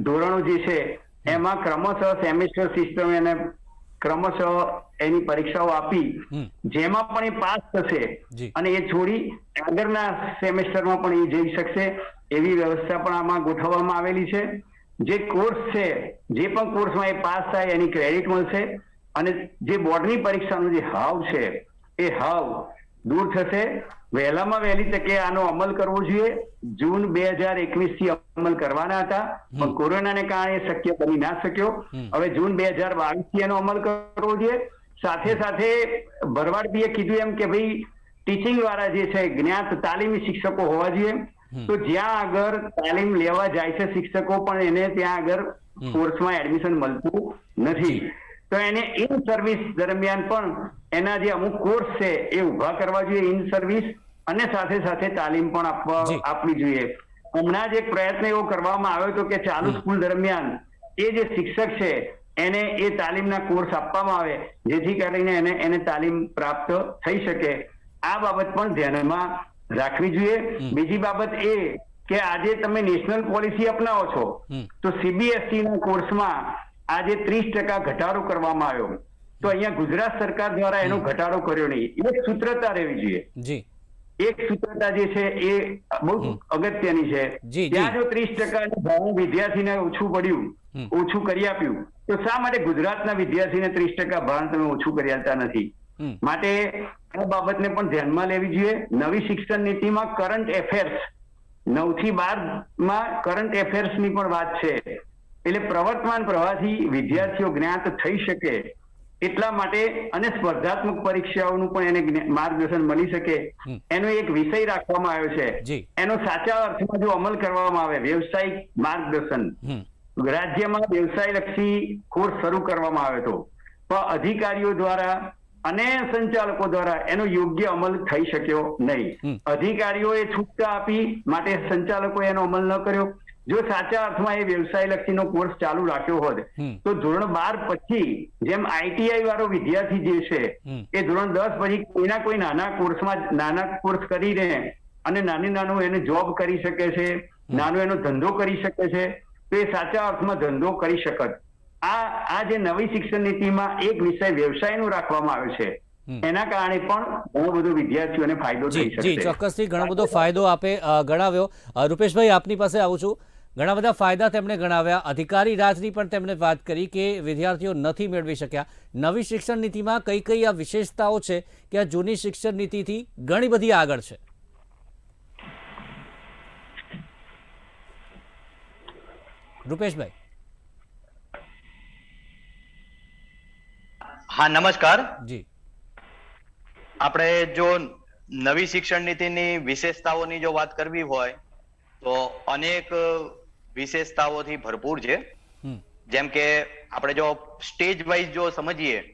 ધોરણો જે છે એમાં ક્રમશઃ સેમેસ્ટર સિસ્ટમ એને ક્રમશઃ એની પરીક્ષાઓ આપી જેમાં પણ એ પાસ થશે અને એ છોડી આગળના સેમેસ્ટરમાં પણ એ જઈ શકશે, એવી વ્યવસ્થા પણ આમાં ગોઠવવામાં આવેલી છે. જે કોર્સ છે, જે પણ કોર્સમાં એ પાસ થાય એની ક્રેડિટ મળશે અને જે બોર્ડની પરીક્ષાનો જે હાવ છે એ હાવ દૂર થશે. વહેલામાં વહેલી તકે આનો અમલ કરવો જોઈએ. જૂન 2021 થી અમલ કરવાના હતા પણ કોરોનાને કારણે શક્ય બની ના શક્યો. હવે જૂન 2022 થી એનો અમલ કરવો જોઈએ. સાથે સાથે ભરવાડભાઈએ કીધું એમ કે ભાઈ ટીચિંગ વાળા જે છે જ્ઞાત તાલીમી શિક્ષકો હોવા જોઈએ. તો જ્યાં આગળ તાલીમ લેવા જાય છે શિક્ષકો પણ એને ત્યાં આગળ કોર્સમાં એડમિશન મળતું નથી, તો એને ઇન સર્વિસ દરમિયાન પણ એના જે અમુક કોર્સ છે એ ઉભા કરવા જોઈએ ઇન સર્વિસ, અને સાથે સાથે તાલીમ પણ આપવી જોઈએ. હમણાં જ એક પ્રયત્ન એવો કરવામાં આવ્યો હતો કે ચાલુ સ્કૂલ દરમિયાન એ જે શિક્ષક છે એને એ તાલીમના કોર્સ આપવામાં આવે જેથી કરીને એને તાલીમ પ્રાપ્ત થઈ શકે. આ બાબત પણ ધ્યાનમાં રાખવી જોઈએ. બીજી બાબત એ કે આજે તમે નેશનલ પોલિસી અપનાવો છો તો CBSE ના કોર્સમાં આજે 30% ઘટાડો કરવામાં આવ્યો, તો અહીંયા ગુજરાત સરકાર દ્વારા એનો ઘટાડો કર્યો નહીં. એક સૂત્રતા રહેવી જોઈએ. એક સૂત્રતા જે છે એ બહુ અગત્યની છે. ત્યાં જો 30% ભાવ વિદ્યાર્થીને ઓછું પડ્યું, ઓછું કરી આપ્યું, તો શા માટે ગુજરાતના વિદ્યાર્થીને 30% ભાવ તમે ઓછું કરી આપતા નથી? માટે આ બાબતને પણ ધ્યાનમાં લેવી જોઈએ. નવી શિક્ષણ નીતિમાં કરંટ એફેર્સ 9 થી 12 માં કરંટ એફેર્સ ની પણ વાત છે. એટલે પ્રવર્તમાન પ્રવાહથી વિદ્યાર્થીઓ જ્ઞાત થઈ શકે એટલા માટે અને સ્પર્ધાત્મક પરીક્ષાઓનું પણ એને માર્ગદર્શન મળી શકે એનો એક વિષય રાખવામાં આવ્યો છે. એનો સાચા અર્થમાં જો અમલ કરવામાં આવે, વ્યવસાયિક માર્ગદર્શન, રાજ્યમાં વ્યવસાય લક્ષી કોર્સ શરૂ કરવામાં આવ્યો હતો પણ અધિકારીઓ દ્વારા અને સંચાલકો દ્વારા એનો યોગ્ય અમલ થઈ શક્યો નહીં. અધિકારીઓએ છૂટતા આપી માટે સંચાલકોએ એનો અમલ ન કર્યો. જો સાચા અર્થમાં એ વ્યવસાય લક્ષીનો કોર્સ ચાલુ રાખ્યો હોત તો ધોરણ 12 પછી જેમ આઈટીઆઈ વાળો વિદ્યાર્થી જે છે એ ધોરણ 10 પછી કોઈના કોઈ નાના કોર્સ કરીને અને નાનું એને જોબ કરી શકે છે, નાનો એનો ધંધો કરી શકે છે, તો એ સાચા અર્થમાં ધંધો કરી શકત. આ જે નવી શિક્ષણ નીતિમાં એક વિષય વ્યવસાયનો રાખવામાં આવ્યો છે એના કારણે પણ ઘણો બધો વિદ્યાર્થીઓને ફાયદો થઈ શકે જી છે. ચોક્કસથી ઘણો બધો ફાયદો આપે ગણાવ્યો. રૂપેશભાઈ, આપની પાસે આવું છું. ઘણા બધા ફાયદા તેમણે ગણાવ્યા. અધિકારી રાજની પણ તેમણે વાત કરી કે વિદ્યાર્થીઓ નથી મેળવી શક્યા. નવી શિક્ષણ નીતિમાં કઈ કઈ આ વિશેષતાઓ છે કે આ જૂની શિક્ષણ નીતિથી ઘણી બધી આગળ છે? રૂપેશભાઈ. હા, નમસ્કાર. જી. આપણે જો નવી શિક્ષણ નીતિની વિશેષતાઓની જો વાત કરવી હોય તો અનેક વિશેષતાઓથી ભરપૂર છે. જેમ કે આપણે જો સ્ટેજ વાઇઝ જો સમજીએ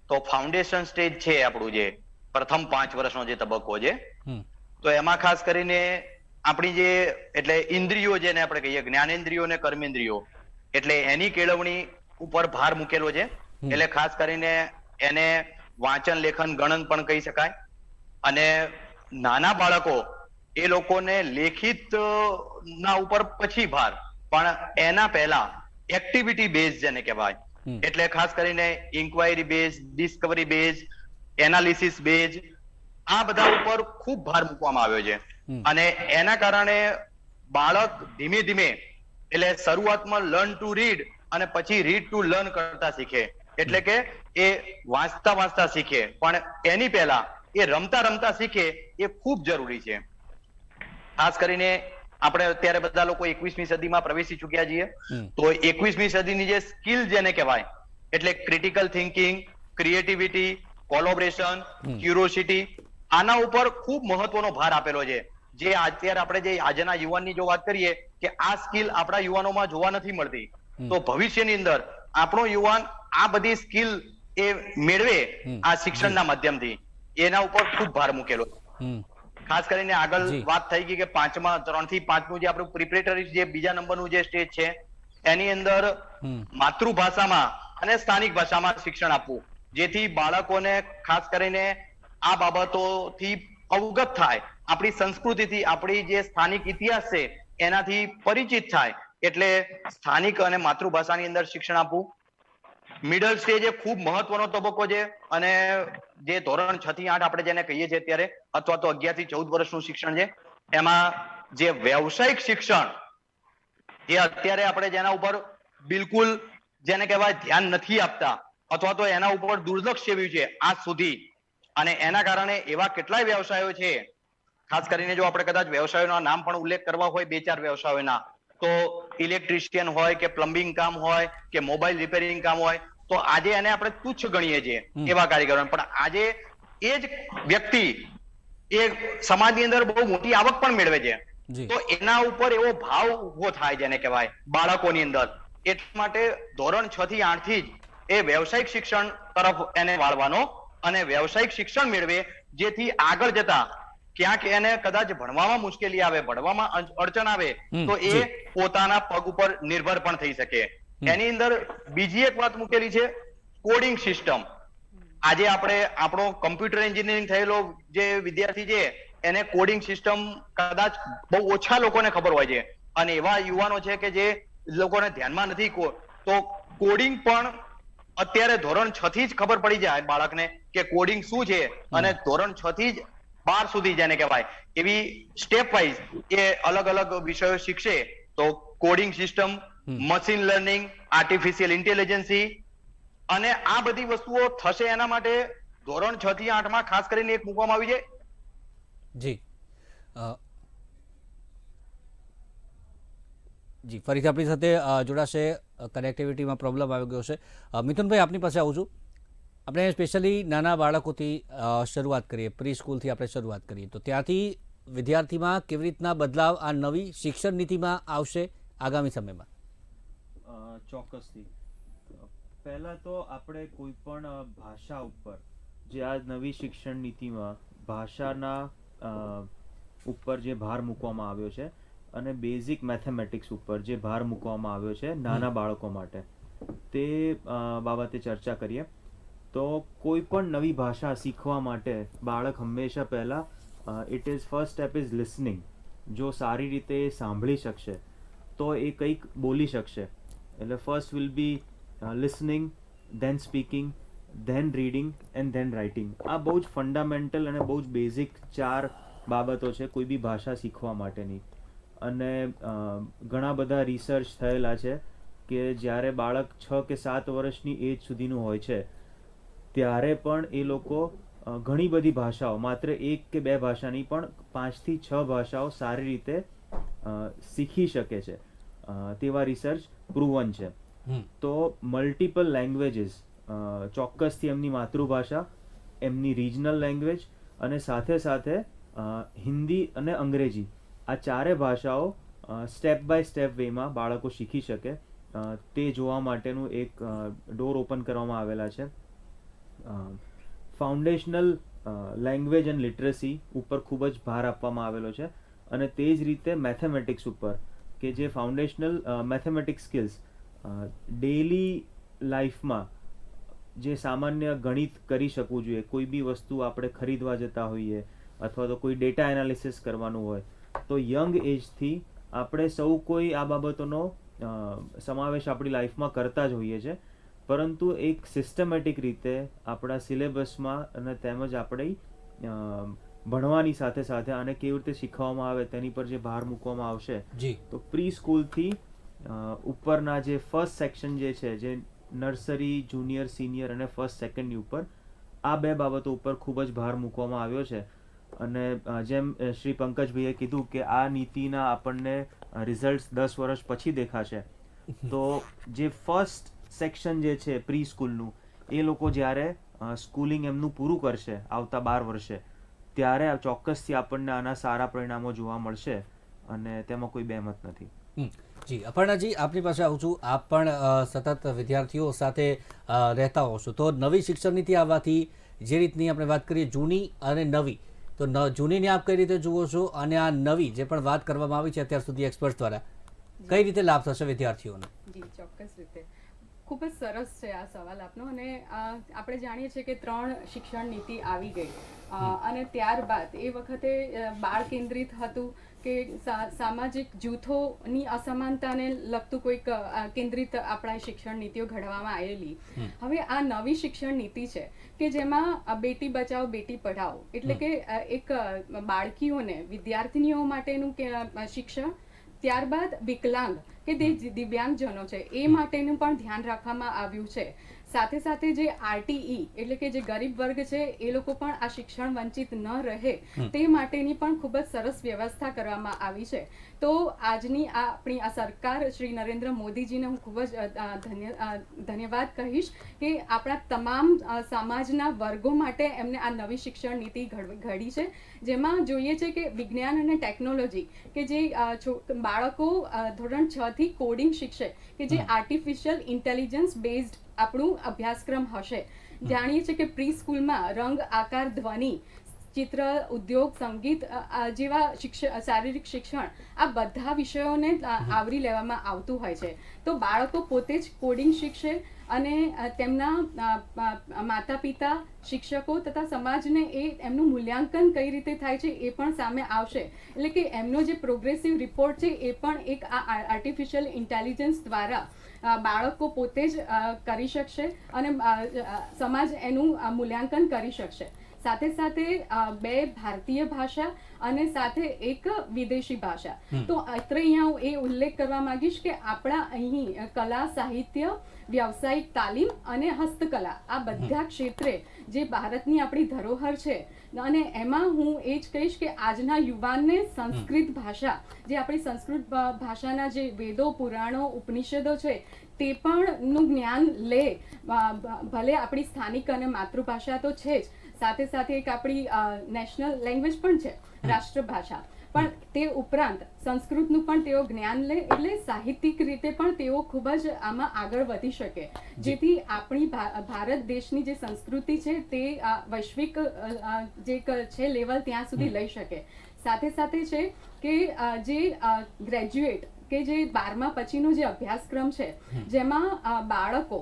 તો ફાઉન્ડેશન સ્ટેજ છે આપણું, જે પ્રથમ 5 વર્ષનો જે તબક્કો છે, તો એમાં ખાસ કરીને આપણી જે એટલે ઇન્દ્રિયો જેને આપણે કહીએ જ્ઞાનેન્દ્રિયો અને કર્મેન્દ્રિયો, એટલે એની કેળવણી ઉપર ભાર મૂકેલો છે. એટલે ખાસ કરીને એને વાંચન, લેખન, ગણન પણ કહી શકાય. અને નાના બાળકો એ લોકોને લેખિત ના ઉપર પછી ભાર, પણ એના પહેલા એક્ટિવિટી બેઝ જેને કહેવાય, એટલે ખાસ કરીને inquiry base, discovery base, analysis base, આ બધા ઉપર ખૂબ ભાર મૂકવામાં આવ્યો છે. અને એના કારણે બાળક ધીમે ધીમે એટલે શરૂઆતમાં લર્ન ટુ રીડ અને પછી રીડ ટુ લર્ન કરતા શીખે. એટલે કે એ વાંચતા શીખે, પણ એની પહેલા એ રમતા શીખે, એ ખૂબ જરૂરી છે. ખાસ કરીને આપણે અત્યારે બધા લોકો 21મી સદીમાં પ્રવેશી ચૂક્યા છીએ, તો 21મી સદીની જે સ્કિલ જેને કહેવાય, એટલે critical thinking, creativity, collaboration, curiosity, આના ઉપર ખૂબ મહત્વનો ભાર આપેલો છે. જે અત્યારે આપણે જે આજના યુવાનની જો વાત કરીએ કે આ સ્કિલ આપણા યુવાનોમાં જોવા નથી મળતી, તો ભવિષ્યની અંદર આપણો યુવાન આ બધી સ્કિલ એ મેળવે આ શિક્ષણના માધ્યમથી, એના ઉપર ખૂબ ભાર મૂકેલો. ખાસ કરીને આગળ વાત થઈ ગઈ કે 3 થી 5 નું જે આપણું પ્રિપરેટરી જે બીજા નંબરનું જે સ્ટેજ છે, એની અંદર માતૃભાષામાં અને સ્થાનિક ભાષામાં શિક્ષણ આપવું, જેથી બાળકોને ખાસ કરીને આ બાબતોથી અવગત થાય, આપણી સંસ્કૃતિથી, આપણી જે સ્થાનિક ઇતિહાસ છે એનાથી પરિચિત થાય. એટલે સ્થાનિક અને માતૃભાષાની અંદર શિક્ષણ આપવું. મિડલ સ્ટેજ એ ખૂબ મહત્વનો તબક્કો છે. અને જે ધોરણ 6 થી 8 આપણે જેને કહીએ છીએ અત્યારે, અથવા તો 11 થી 14 વર્ષનું શિક્ષણ છે, એમાં જે વ્યવસાયિક શિક્ષણ, જે અત્યારે આપણે જેના ઉપર બિલકુલ જેને કહેવાય ધ્યાન નથી આપતા, અથવા તો એના ઉપર દુર્લક્ષ સેવ્યું છે આજ સુધી. અને એના કારણે એવા કેટલાય વ્યવસાયો છે, ખાસ કરીને જો આપણે કદાચ વ્યવસાયોના નામ પણ ઉલ્લેખ કરવા હોય 2-4 વ્યવસાયોના, તો ઇલેક્ટ્રિશિયન હોય કે પ્લમ્બિંગ કામ હોય કે મોબાઈલ રિપેરિંગ કામ હોય, તો આજે એને આપણે તુચ્છ ગણીએ છીએ એવા કારીગરો, પણ આજે એ જ વ્યક્તિ એ સમાજની અંદર બહુ મોટી આવક પણ મેળવે છે. તો એના ઉપર એવો ભાવ ઉભો થાય જેને કહેવાય બાળકોની અંદર. એટલા માટે ધોરણ 6 થી 8 થી જ એ વ્યવસાયિક શિક્ષણ તરફ એને વાળવાનો અને વ્યવસાયિક શિક્ષણ મેળવે, જેથી આગળ જતા ક્યાંક એને કદાચ ભણવામાં મુશ્કેલી આવે, ભણવામાં અડચણ આવે, તો એ પોતાના પગ ઉપર નિર્ભર પણ થઈ શકે. એની અંદર બીજી એક વાત મૂકેલી છે, કોડિંગ સિસ્ટમ. આજે આપણે આપણો કમ્પ્યુટર એન્જિનિયરિંગ થયેલો જે વિદ્યાર્થી છે એને કોડિંગ સિસ્ટમ કદાચ બહુ ઓછા લોકોને ખબર હોય છે, અને એવા યુવાનો છે કે જે લોકોને ધ્યાનમાં નથી. તો કોડિંગ પણ અત્યારે ધોરણ 6 થી જ ખબર પડી જાય બાળકને કે કોડિંગ શું છે, અને ધોરણ 6 થી જ 12 સુધી જેને કહેવાય એવી સ્ટેપ વાઇઝ એ અલગ અલગ વિષયો શીખશે. તો coding system, machine learning, artificial intelligence, અને આ બધી વસ્તુઓ થશે. એના માટે ધોરણ 6 થી 8 માં ખાસ કરીને એક મૂકવામાં આવી છે. જી જી ફરીથી આપણી સાથે જોડાશે. કનેક્ટિવિટીમાં પ્રોબ્લેમ આવી ગયો છે. મિથુનભાઈ, આપની પાસે આવું છું. આપણે સ્પેશિયલી નાના બાળકોથી શરૂઆત કરીએ, પ્રી સ્કૂલથી આપણે શરૂઆત કરીએ, તો ત્યાંથી વિદ્યાર્થીમાં કેવી રીતના બદલાવ આ નવી શિક્ષણ નીતિમાં આવશે આગામી સમયમાં? ચોક્કસથી. પહેલા તો આપણે કોઈ પણ ભાષા ઉપર, જે આ નવી શિક્ષણ નીતિમાં ભાષાના ઉપર જે ભાર મૂકવામાં આવ્યો છે, અને બેઝિક મેથેમેટિક્સ ઉપર જે ભાર મૂકવામાં આવ્યો છે નાના બાળકો માટે, તે બાબતે ચર્ચા કરીએ. તો કોઈ પણ નવી ભાષા શીખવા માટે બાળક હંમેશા પહેલાં it is first step is listening. જો સારી રીતે એ સાંભળી શકશે તો એ કંઈક બોલી શકશે. એટલે first will be listening, then speaking, then reading and then writing. આ બહુ જ ફંડામેન્ટલ અને બહુ જ બેઝિક 4 બાબતો છે કોઈ બી ભાષા શીખવા માટેની. અને ઘણા બધા રિસર્ચ થયેલા છે કે જ્યારે બાળક 6 કે 7 વર્ષની એજ સુધીનું હોય છે ત્યારે પણ એ લોકો ઘણી બધી ભાષાઓ, માત્ર 1 કે 2 ભાષાની પણ 5 થી 6 ભાષાઓ સારી રીતે શીખી શકે છે. તેવા રિસર્ચ પ્રૂવન છે. તો મલ્ટિપલ લેંગ્વેજીસ, ચોક્કસથી એમની માતૃભાષા, એમની રિજનલ લેંગ્વેજ અને સાથે સાથે હિન્દી અને અંગ્રેજી, આ 4 ભાષાઓ સ્ટેપ બાય સ્ટેપ વેમાં બાળકો શીખી શકે તે જોવા માટેનું એક ડોર ઓપન કરવામાં આવેલા છે. ફાઉન્ડેશનલ લેંગ્વેજ એન્ડ લિટરસી ઉપર ખૂબ જ ભાર આપવામાં આવેલો છે અને તે જ રીતે મેથેમેટિક્સ ઉપર, કે જે ફાઉન્ડેશનલ મેથેમેટિક્સ સ્કિલ્સ ડેઇલી લાઈફમાં જે સામાન્ય ગણિત કરી શકવું જોઈએ, કોઈ બી વસ્તુ આપણે ખરીદવા જતા હોઈએ અથવા તો કોઈ ડેટા એનાલિસિસ કરવાનું હોય તો યંગ એજથી આપણે સૌ કોઈ આ બાબતોનો સમાવેશ આપણી લાઈફમાં કરતા જ હોઈએ છીએ, પરંતુ એક સિસ્ટમેટિક રીતે આપણા સિલેબસમાં અને તેમજ આપણી ભણવાની સાથે સાથે આને કેવી રીતે શીખવામાં આવે તેની પર જે ભાર મૂકવામાં આવશે. તો પ્રી સ્કૂલથી ઉપરના જે ફર્સ્ટ સેક્શન જે છે, જે નર્સરી, જુનિયર, સિનિયર અને ફર્સ્ટ સેકન્ડની ઉપર, આ 2 બાબતો ઉપર ખૂબ જ ભાર મૂકવામાં આવ્યો છે. અને જેમ શ્રી પંકજભાઈએ કીધું કે આ નીતિના આપણને રિઝલ્ટ 10 વર્ષ પછી દેખાશે. તો જે ફર્સ્ટ સેક્શન જે છે પ્રી સ્કૂલનું, એ લોકો જ્યારે સ્કૂલિંગ એમનું પૂરું કરશે આવતા 12 વર્ષે, ત્યારે ચોક્કસથી આપણને આના સારા પરિણામો જોવા મળશે અને તેમાં કોઈ બેમત નથી. જી, અપર્ણાજી, આપની પાસે આવું છું. આપ પણ સતત વિદ્યાર્થીઓ સાથે રહેતા હો છો, તો નવી શિક્ષણ નીતિ આવવાથી જે રીતની આપણે વાત કરીએ જૂની અને નવી, તો જૂનીને આપ કઈ રીતે જુઓ છો અને આ નવી જે પણ વાત કરવામાં આવી છે અત્યાર સુધી એક્સપર્ટ દ્વારા, કઈ રીતે લાભ થશે વિદ્યાર્થીઓને? જી, ચોક્કસ રીતે ખૂબ જ સરસ છે આ સવાલ આપનો. અને આપણે જાણીએ છીએ કે 3 શિક્ષણ નીતિ આવી ગઈ અને ત્યારબાદ એ વખતે બાળ કેન્દ્રિત હતું કે સામાજિક જૂથોની અસમાનતાને લગતું કોઈક કેન્દ્રિત આપણા શિક્ષણ નીતિઓ ઘડવામાં આવેલી. હવે આ નવી શિક્ષણ નીતિ છે કે જેમાં બેટી બચાવો બેટી પઢાઓ, એટલે કે એક બાળકીઓને, વિદ્યાર્થીનીઓ માટેનું શિક્ષણ, ત્યારબાદ વિકલાંગ કે દિવ્યાંગજનો છે એ માટેનું પણ ધ્યાન રાખવામાં આવ્યું છે. સાથે સાથે જે આરટીઈ એટલે કે જે ગરીબ વર્ગ છે એ લોકો પણ આ શિક્ષણ વંચિત ન રહે તે માટેની પણ ખૂબ જ સરસ વ્યવસ્થા કરવામાં આવી છે. તો આજની આ આપણી આ સરકાર શ્રી નરેન્દ્ર મોદીજીને હું ખૂબ જ ધન્યવાદ કહીશ કે આપણા તમામ સમાજના વર્ગો માટે એમને આ નવી શિક્ષણ નીતિ ઘડી છે, જેમાં જોઈએ છે કે વિજ્ઞાન અને ટેકનોલોજી, કે જે બાળકો ધોરણ 6 થી કોડિંગ શીખશે, કે જે આર્ટિફિશિયલ ઇન્ટેલિજન્સ બેઝડ આપણું અભ્યાસક્રમ હશે. જાણીએ છીએ કે પ્રી સ્કૂલમાં રંગ, આકાર, ધ્વનિ, ચિત્ર, ઉદ્યોગ, સંગીત જેવા શારીરિક શિક્ષણ, આ બધા વિષયોને આવરી લેવામાં આવતું હોય છે. તો બાળકો પોતે જ કોડિંગ શીખશે અને તેમના માતા પિતા, શિક્ષકો તથા સમાજને એમનું મૂલ્યાંકન કઈ રીતે થાય છે એ પણ સામે આવશે. એટલે કે એમનો જે પ્રોગ્રેસિવ રિપોર્ટ છે એ પણ એક આ આર્ટિફિશિયલ ઇન્ટેલિજન્સ દ્વારા બાળકો પોતે જ કરી શકશે અને સમાજ એનું મૂલ્યાંકન કરી શકશે. સાથે સાથે 2 ભારતીય ભાષા અને સાથે 1 વિદેશી ભાષા. તો અત્રે અહીંયા હું એ ઉલ્લેખ કરવા માંગીશ કે આપણા અહીં કલા, સાહિત્ય, વ્યવસાયિક તાલીમ અને હસ્તકલા, આ બધા ક્ષેત્રે જે ભારતની આપણી ધરોહર છે, અને એમાં હું એ જ કહીશ કે આજના યુવાનને સંસ્કૃત ભાષા, જે આપણી સંસ્કૃત ભાષાના જે વેદો, પુરાણો, ઉપનિષદો છે તે પણ નું જ્ઞાન લે. ભલે આપણી સ્થાનિક અને માતૃભાષા તો છે જ, સાથે સાથે એક આપણી નેશનલ લેંગ્વેજ પણ છે, રાષ્ટ્રભાષા. પણ તે ઉપરાંત સંસ્કૃતનું પણ તેઓ જ્ઞાન લે, એટલે સાહિત્યિક રીતે પણ તેઓ ખૂબ જ આમાં આગળ વધી શકે, જેથી આપણી ભારત દેશની જે સંસ્કૃતિ છે તે વૈશ્વિક જે છે લેવલ ત્યાં સુધી લઈ શકે. સાથે સાથે છે કે જે ગ્રેજ્યુએટ કે જે 12મા પછીનો જે અભ્યાસક્રમ છે જેમાં બાળકો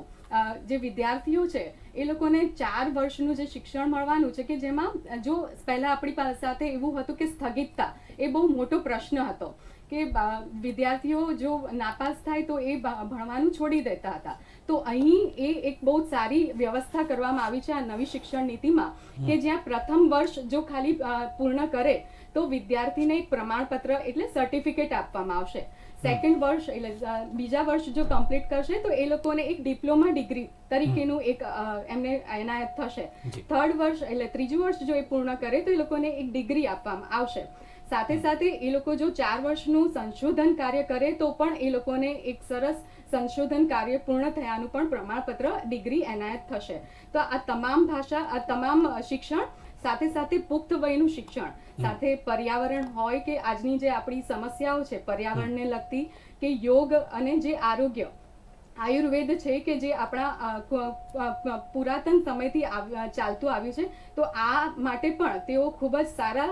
જે વિદ્યાર્થીઓ છે એ લોકોને 4 વર્ષનું જે શિક્ષણ મળવાનું છે, કે જેમાં જો પહેલા આપણી સાથે એવું હતું કે સ્થગિતતા એ બહુ મોટો પ્રશ્ન હતો કે વિદ્યાર્થીઓ જો નાપાસ થાય તો એ ભણવાનું છોડી દેતા હતા. તો અહીં એ એક બહુ સારી વ્યવસ્થા કરવામાં આવી છે આ નવી શિક્ષણ નીતિમાં, કે જ્યાં પ્રથમ વર્ષ જો ખાલી પૂર્ણ કરે તો વિદ્યાર્થીને એક પ્રમાણપત્ર એટલે સર્ટિફિકેટ આપવામાં આવશે. સેકન્ડ વર્ષ એટલે બીજા વર્ષ જો કમ્પ્લીટ કરશે તો એ લોકોને એક ડિપ્લોમા ડિગ્રી તરીકેનું એક એમને એનાયત થશે. થર્ડ વર્ષ એટલે ત્રીજું વર્ષ જો એ પૂર્ણ કરે તો એ લોકોને એક ડિગ્રી આપવામાં આવશે. સાથે સાથે એ લોકો જો 4 વર્ષનું સંશોધન કાર્ય કરે તો પણ એ લોકોને એક સરસ સંશોધન કાર્ય પૂર્ણ થયાનું પણ પ્રમાણપત્ર ડિગ્રી એનાયત થશે. તો આ તમામ શિક્ષણ સાથે સાથે પુખ્ત વયનું શિક્ષણ, સાથે પર્યાવરણ હોય કે આજની જે આપણી સમસ્યાઓ છે પર્યાવરણને લગતી, કે યોગ અને જે આયુર્વેદ છે કે જે આપણા પુરાતન સમયથી ચાલતું આવ્યું છે, તો આ માટે પણ તેઓ ખૂબ જ સારા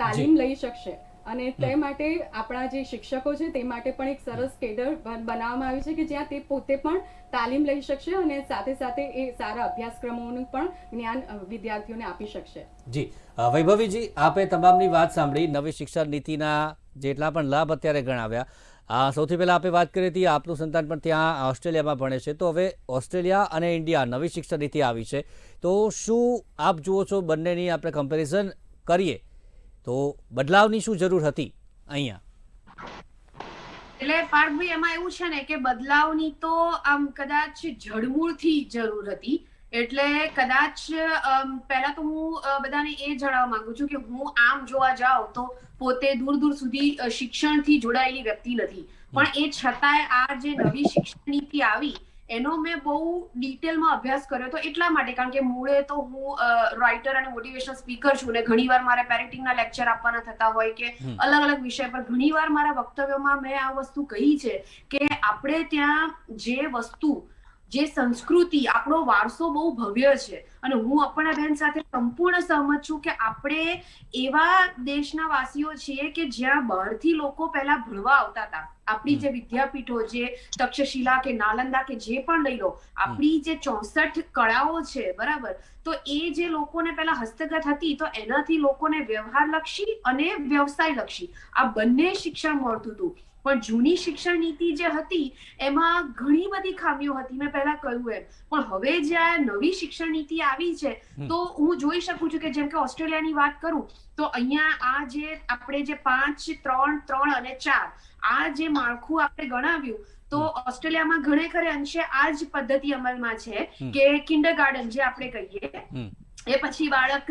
તાલીમ લઈ શકશે. અને તે માટે આપણા જે શિક્ષકો છે તે માટે પણ એક સરસ કેડર બનાવવામાં આવ્યું છે કે જ્યાં તે પોતે પણ તાલીમ લઈ શકશે અને સાથે સાથે એ સારા અભ્યાસક્રમોનું પણ જ્ઞાન વિદ્યાર્થીઓને આપી શકશે. જી વૈભવીજી, આપે તમામની વાત સાંભળી, નવી શિક્ષણ નીતિના જેટલા પણ લાભ અત્યારે ગણાવ્યા. સૌથી પહેલાં આપે વાત કરી હતી આપનું સંતાન પણ ત્યાં ઓસ્ટ્રેલિયામાં ભણે છે, તો હવે ઓસ્ટ્રેલિયા અને ઇન્ડિયા નવી શિક્ષણ નીતિ આવી છે, તો શું આપ જુઓ છો બંનેની આપણે કમ્પેરિઝન કરીએ તો બદલાવની શું જરૂર હતી અહીંયા? એટલે પાર્થભાઈ એમાં એવું છે ને કે બદલાવની તો આમ કદાચ જડમૂળથી જરૂર હતી. એટલે કદાચ પહેલા તો હું બધાને એ જણાવવા માંગુ છું કે હું આમ જોવા જાઉં તો પોતે દૂર સુધી શિક્ષણથી જોડાયેલી વ્યક્તિ નથી, પણ એ છતાંય આ જે નવી શિક્ષણ નીતિ આવી એનો મેં બહુ ડિટેલમાં અભ્યાસ કર્યો હતો. એટલા માટે કારણ કે મૂળે તો હું રાઇટર અને મોટિવેશનલ સ્પીકર છું ને ઘણીવાર મારે પેરેન્ટિંગના લેક્ચર આપવાના થતા હોય કે અલગ અલગ વિષય પર ઘણીવાર મારા વક્તવ્યોમાં મેં આ વસ્તુ કહી છે કે આપણે ત્યાં જે સંસ્કૃતિ, આપણો વારસો બહુ ભવ્ય છે અને હું અપર્ણા બેન સાથે સંપૂર્ણ સહમત છું કે આપણે એવા દેશના વાસીઓ છીએ કે જ્યાં બહારથી લોકો પહેલા ભણવા આવતા હતા. આપણી જે વિદ્યાપીઠો, જે તક્ષશિલા કે નાલંદા કે જે પણ લઈ લો, આપણી જે 64 કળાઓ છે બરાબર, તો એ જે લોકોને પહેલા હસ્તગત હતી તો એનાથી લોકોને વ્યવહારલક્ષી અને વ્યવસાયલક્ષી આ બંને શિક્ષણ મળતું હતું. પણ જૂની શિક્ષણ નીતિ જે હતી એમાં ઘણી બધી ખામીઓ હતી, મેં પહેલા કહ્યું એમ. પણ હવે જે આ નવી શિક્ષણ નીતિ આવી છે તો હું જોઈ શકું છું કે જેમ કે ઓસ્ટ્રેલિયાની વાત કરું તો અહીંયા આ જે આપણે જે 5, 3, 3 અને 4 આ જે માળખું આપણે ગણાવ્યું, તો ઓસ્ટ્રેલિયામાં ઘણે ખરે અંશે આ જ પદ્ધતિ અમલમાં છે કે કિન્ડરગાર્ટન જે આપણે કહીએ, એ પછી બાળક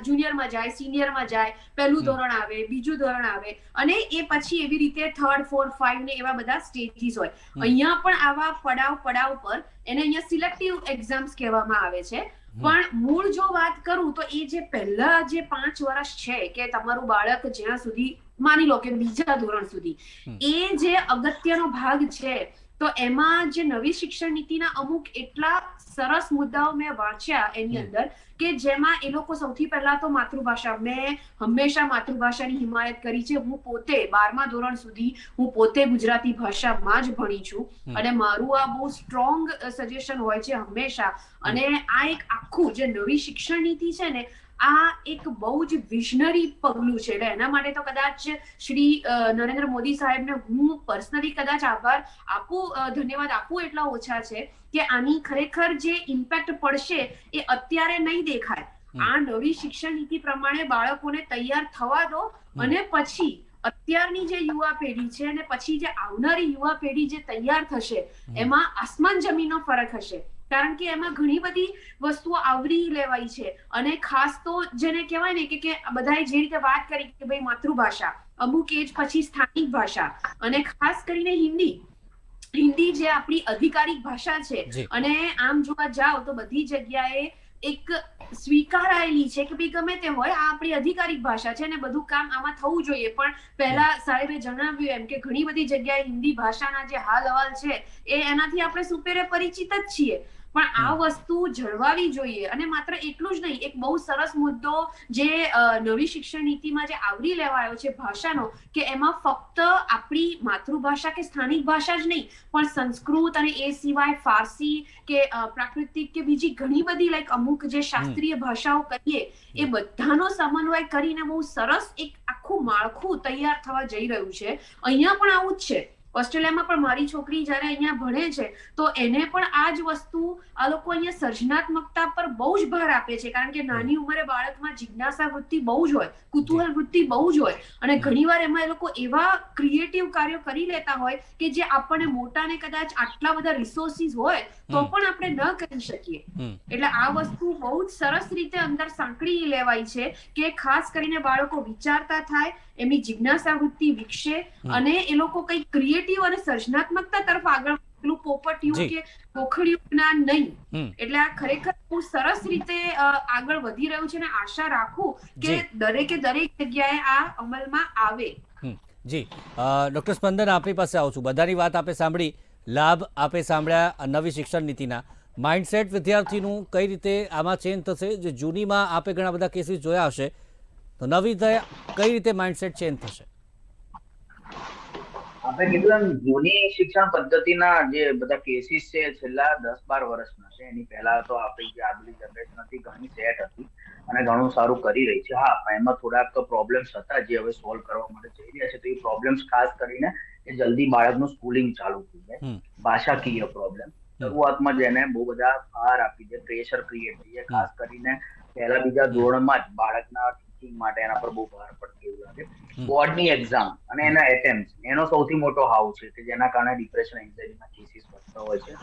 જુનિયરમાં જાય, સિનિયરમાં જાય, પહેલું ધોરણ આવે, બીજું ધોરણ આવે અને એ પછી એવી રીતે 3, 4, 5 ને એવા બધા સ્ટેજીસ હોય. અહીંયા પણ આવા પડાવ પર એને અહીંયા સિલેક્ટિવ એક્ઝામ્સ કહેવામાં આવે છે. પણ મૂળ જો વાત કરું તો એ જે પહેલા જે 5 વર્ષ છે કે તમારું બાળક જ્યાં સુધી માની લો કે બીજા ધોરણ સુધી, એ જે અગત્યનો ભાગ છે, તો એમાં જે નવી શિક્ષણ નીતિના અમુક એટલા સરસ મુદ્દાઓ મેં વાંચ્યા એની અંદર કે જેમાં એ લોકો સૌથી પહેલા તો માતૃભાષા, મેં હંમેશા માતૃભાષાની હિમાયત કરી છે. હું પોતે 12મા ધોરણ સુધી હું પોતે ગુજરાતી ભાષામાં જ ભણી છું અને મારું આ બહુ સ્ટ્રોંગ સજેશન હોય છે હંમેશા. અને આ એક આખું જે નવી શિક્ષણ નીતિ છે ને, આ એક બહુ જ વિઝનરી પગલું છે. એટલે એના માટે તો કદાચ શ્રી નરેન્દ્ર મોદી સાહેબને હું પર્સનલી કદાચ આભાર આપું, ધન્યવાદ આપું એટલા ઓછા છે કે આની ખરેખર જે ઇમ્પેક્ટ પડશે એ અત્યારે નહીં દેખાય. આ નવી શિક્ષણ નીતિ પ્રમાણે બાળકોને તૈયાર થવા દો અને પછી અત્યારની જે યુવા પેઢી છે અને પછી જે આવનારી યુવા પેઢી જે તૈયાર થશે એમાં આસમાન જમીનનો ફરક હશે. કારણ કે એમાં ઘણી બધી વસ્તુઓ આવરી લેવાઈ છે અને ખાસ તો જેને કહેવાય ને કે બધાએ જે રીતે વાત કરી કે ભાઈ માતૃભાષા, અમુક એજ પછી સ્થાનિક ભાષા અને ખાસ કરીને હિન્દી જે આપણી અધિકારિક ભાષા છે. અને આમ જોવા જાવ તો બધી જગ્યાએ એક સ્વીકારાયેલી છે કે ભાઈ ગમે તે હોય આ આપણી અધિકારિક ભાષા છે અને બધું કામ આમાં થવું જોઈએ. પણ પહેલા સાહેબે જણાવ્યું એમ કે ઘણી બધી જગ્યાએ હિન્દી ભાષાના જે હાલ હવાલ છે એનાથી આપણે સુપેરે પરિચિત જ છીએ. પણ આ વસ્તુ જળવાવી જોઈએ. અને માત્ર એટલું જ નહીં, એક બહુ સરસ મુદ્દો જે નવી શિક્ષણ નીતિમાં જે આવરી લેવાયો છે ભાષાનો, કે એમાં ફક્ત આપણી માતૃભાષા કે સ્થાનિક ભાષા જ નહીં પણ સંસ્કૃત અને એ સિવાય ફારસી કે પ્રાકૃતિક કે બીજી ઘણી બધી લાઈક અમુક જે શાસ્ત્રીય ભાષાઓ કહીએ એ બધાનો સમન્વય કરીને બહુ સરસ એક આખું માળખું તૈયાર થવા જઈ રહ્યું છે. અહીંયા પણ આવું જ છે. ઓસ્ટ્રેલિયામાં પણ મારી છોકરી જ્યારે અહીંયા ભણે છે તો એને પણ આ જ વસ્તુ આ લોકો અહીંયા સર્જનાત્મકતા પર બહુ જ ભાર આપે છે. કારણ કે નાની ઉંમરે બાળકમાં જિજ્ઞાસા વૃત્તિ બહુ જ હોય, કુતૂહલ વૃત્તિ બહુ જ હોય અને ઘણીવાર એમાં એ લોકો એવા ક્રિએટિવ કાર્યો કરી લેતા હોય કે જે આપણને મોટાને કદાચ આટલા બધા રિસોર્સિસ હોય તો પણ આપણે ન કરી શકીએ. એટલે આ વસ્તુ બહુ જ સરસ રીતે અંદર સાંકળી લેવાય છે કે ખાસ કરીને બાળકો વિચારતા થાય, એમની જિજ્ઞાસા વૃત્તિ વિકસે અને એ લોકો કંઈક ક્રિએટિવ અને સર્જનાત્મકતા તરફ આગળ પેલું પોપટિયું કે ગોખડિયું જ્ઞાન નહીં. એટલે આ ખરેખર બહુ સરસ રીતે આગળ વધી રહ્યું છે અને આશા રાખું કે દરેક જગ્યાએ આ અમલમાં આવે. જી ડોક્ટર સ્પંદન, આપની પાસે આવું છું. બધાની વાત આપે સાંભળી, લાભ આપે સાંભળ્યા નવી શિક્ષણ નીતિના. માઇન્ડસેટ વિદ્યાર્થીનું કઈ રીતે આમાં ચેન્જ થશે? જે જૂનીમાં આપે ઘણા બધા કેસીસ જોયા હશે, તો નવી કઈ રીતે માઇન્ડસેટ ચેન્જ થશે? આપણે કીધું એમ જૂની શિક્ષણ પદ્ધતિના જે બધા કેસીસ છે છેલ્લા 10-12 વર્ષના છે. એની પહેલા તો આપણી જે આગલી જનરેશન હતી ઘણી સેટ હતી અને ઘણું સારું કરી રહી છે. હા, એમાં થોડાક પ્રોબ્લેમ્સ હતા જે હવે સોલ્વ કરવા માટે જઈ રહ્યા છે. તો એ પ્રોબ્લેમ્સ ખાસ કરીને કે જલ્દી બાળકનું સ્કૂલિંગ ચાલુ થઈ જાય, ભાષાકીય પ્રોબ્લેમ શરૂઆતમાં જ એને બહુ બધા ભાર આપી દે, પ્રેશર ક્રિએટ થઈ જાય. ખાસ કરીને પહેલા બીજા ધોરણમાં જ બાળકના માટે એના પર બહુ ભાર પડતી એવું લાગે. બોર્ડની એક્ઝામ અને એના એટેમ્પ્ટ એનો સૌથી મોટો હાવ છે કે જેના કારણે ડિપ્રેશન, એન્ઝાઇટીના કેસીસ વધતા હોય છે.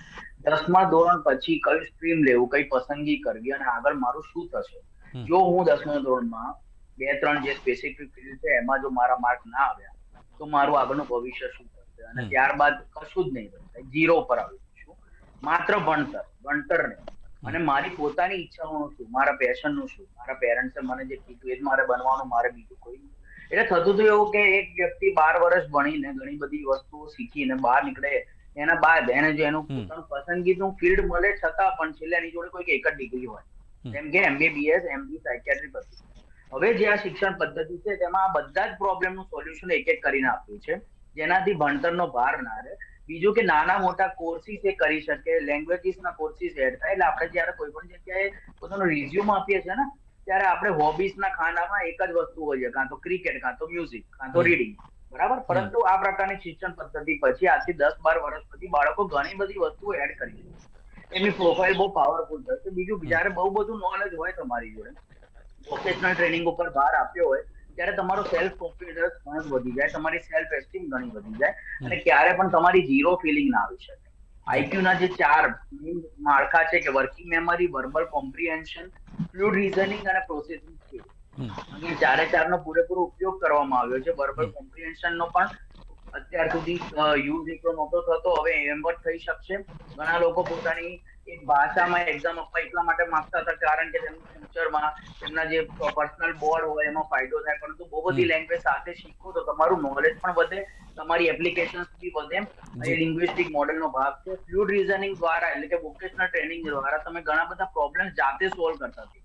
10મા ધોરણ પછી કઈ સ્ટ્રીમ લેવું, કઈ પસંદગી કરવી અને આગળ મારું શું થશે. જો હું 10મા ધોરણમાં 2-3 જે સ્પેસિફિક ફિલ્ડ છે એમાં જો મારા માર્ક ના આવ્યા તો મારું આગળનું ભવિષ્ય શું થશે અને ત્યારબાદ કશું જ નહીં થશે, ઝીરો પર આવી જશું. માત્ર ભણતર નહીં અને મારી પોતાની ઈચ્છાઓનું શું, મારા પેશનનું શું, મારા પેરેન્ટ્સે મને જે કીધું એ જ મારે બનવાનું, મારે બીજું કોઈ નહીં. એટલે થતું તો એવું કે એક વ્યક્તિ 12 વર્ષ ભણીને ઘણી બધી વસ્તુઓ શીખીને બહાર નીકળે, એના બાદ એને જો એનું પોતાનું પસંદગીનું ફિલ્ડ મળે છતાં પણ છેલ્લે એની જોડે કોઈ એક જ ડિગ્રી હોય, જેમ કે MBBS, MD, સાયકિયાટ્રી બધું. હવે જે આ શિક્ષણ પદ્ધતિ છે તેમાં આ બધા જ પ્રોબ્લેમનું સોલ્યુશન એક કરીને આપ્યું છે જેનાથી ભણતરનો ભાર ના રહે. બીજું કે નાના મોટા કોર્સિસ એ કરી શકે, લેંગ્વેજીસના કોર્સિસ એડ થાય. એટલે આપણે જયારે કોઈ પણ જગ્યાએ પોતાનો રિઝ્યુમ આપીએ છીએ ને ત્યારે આપણે હોબીસના ખાનામાં એક જ વસ્તુ હોય છે, કાં તો ક્રિકેટ, કાં તો મ્યુઝિક, કાં તો રીડિંગ, બરાબર. પરંતુ આ પ્રકારની શિક્ષણ પદ્ધતિ પછી આજથી 10-12 વર્ષ પછી બાળકો ઘણી બધી વસ્તુઓ એડ કરી છે. એમની પ્રોફાઇલ બહુ પાવરફુલ થશે. બીજું જયારે બહુ બધું નોલેજ હોય તમારી જોડે, વોકેશનલ ટ્રેનિંગ ઉપર ભાર આપ્યો હોય ત્યારે તમારો સેલ્ફ કોન્ફિડન્સ ઘણો વધી જાય, તમારી સેલ્ફ એસ્ટીમ ઘણી વધી જાય અને ક્યારે પણ તમારી ઝીરો ફિલિંગ ના આવી શકે. આઈક્યુ ના જે 4 માળખા છે કે working memory, verbal comprehension, fluid reasoning અને પ્રોસેસિંગ સ્કિલ, અને 4 નો પૂરેપૂરો ઉપયોગ કરવામાં આવ્યો છે. વર્બલ કોમ્પ્રિહેન્શન નો પણ અત્યાર સુધી યુઝ એટલો નહોતો થતો, હવે એમ થઈ શકશે. ઘણા લોકો પોતાની એક ભાષામાં એક્ઝામ આપવા એટલા માટે માંગતા હતા કારણ કે તેમનું ફ્યુચરમાં તેમના જે પર્સનલ બોર્ડ હોય એમાં ફાયદો થાય. પરંતુ બહુ બધી લેંગ્વેજ સાથે શીખો તો તમારું નોલેજ પણ વધે, તમારી એપ્લિકેશન્સ બી વધે. એ લિંગ્વિસ્ટિક મોડેલનો ભાગ છે. ફ્લુઇડ રીઝનિંગ દ્વારા એટલે કે વોકેશનલ ટ્રેનિંગ દ્વારા તમે ઘણા બધા પ્રોબ્લેમ્સ જાતે સોલ્વ કરતા થઈ.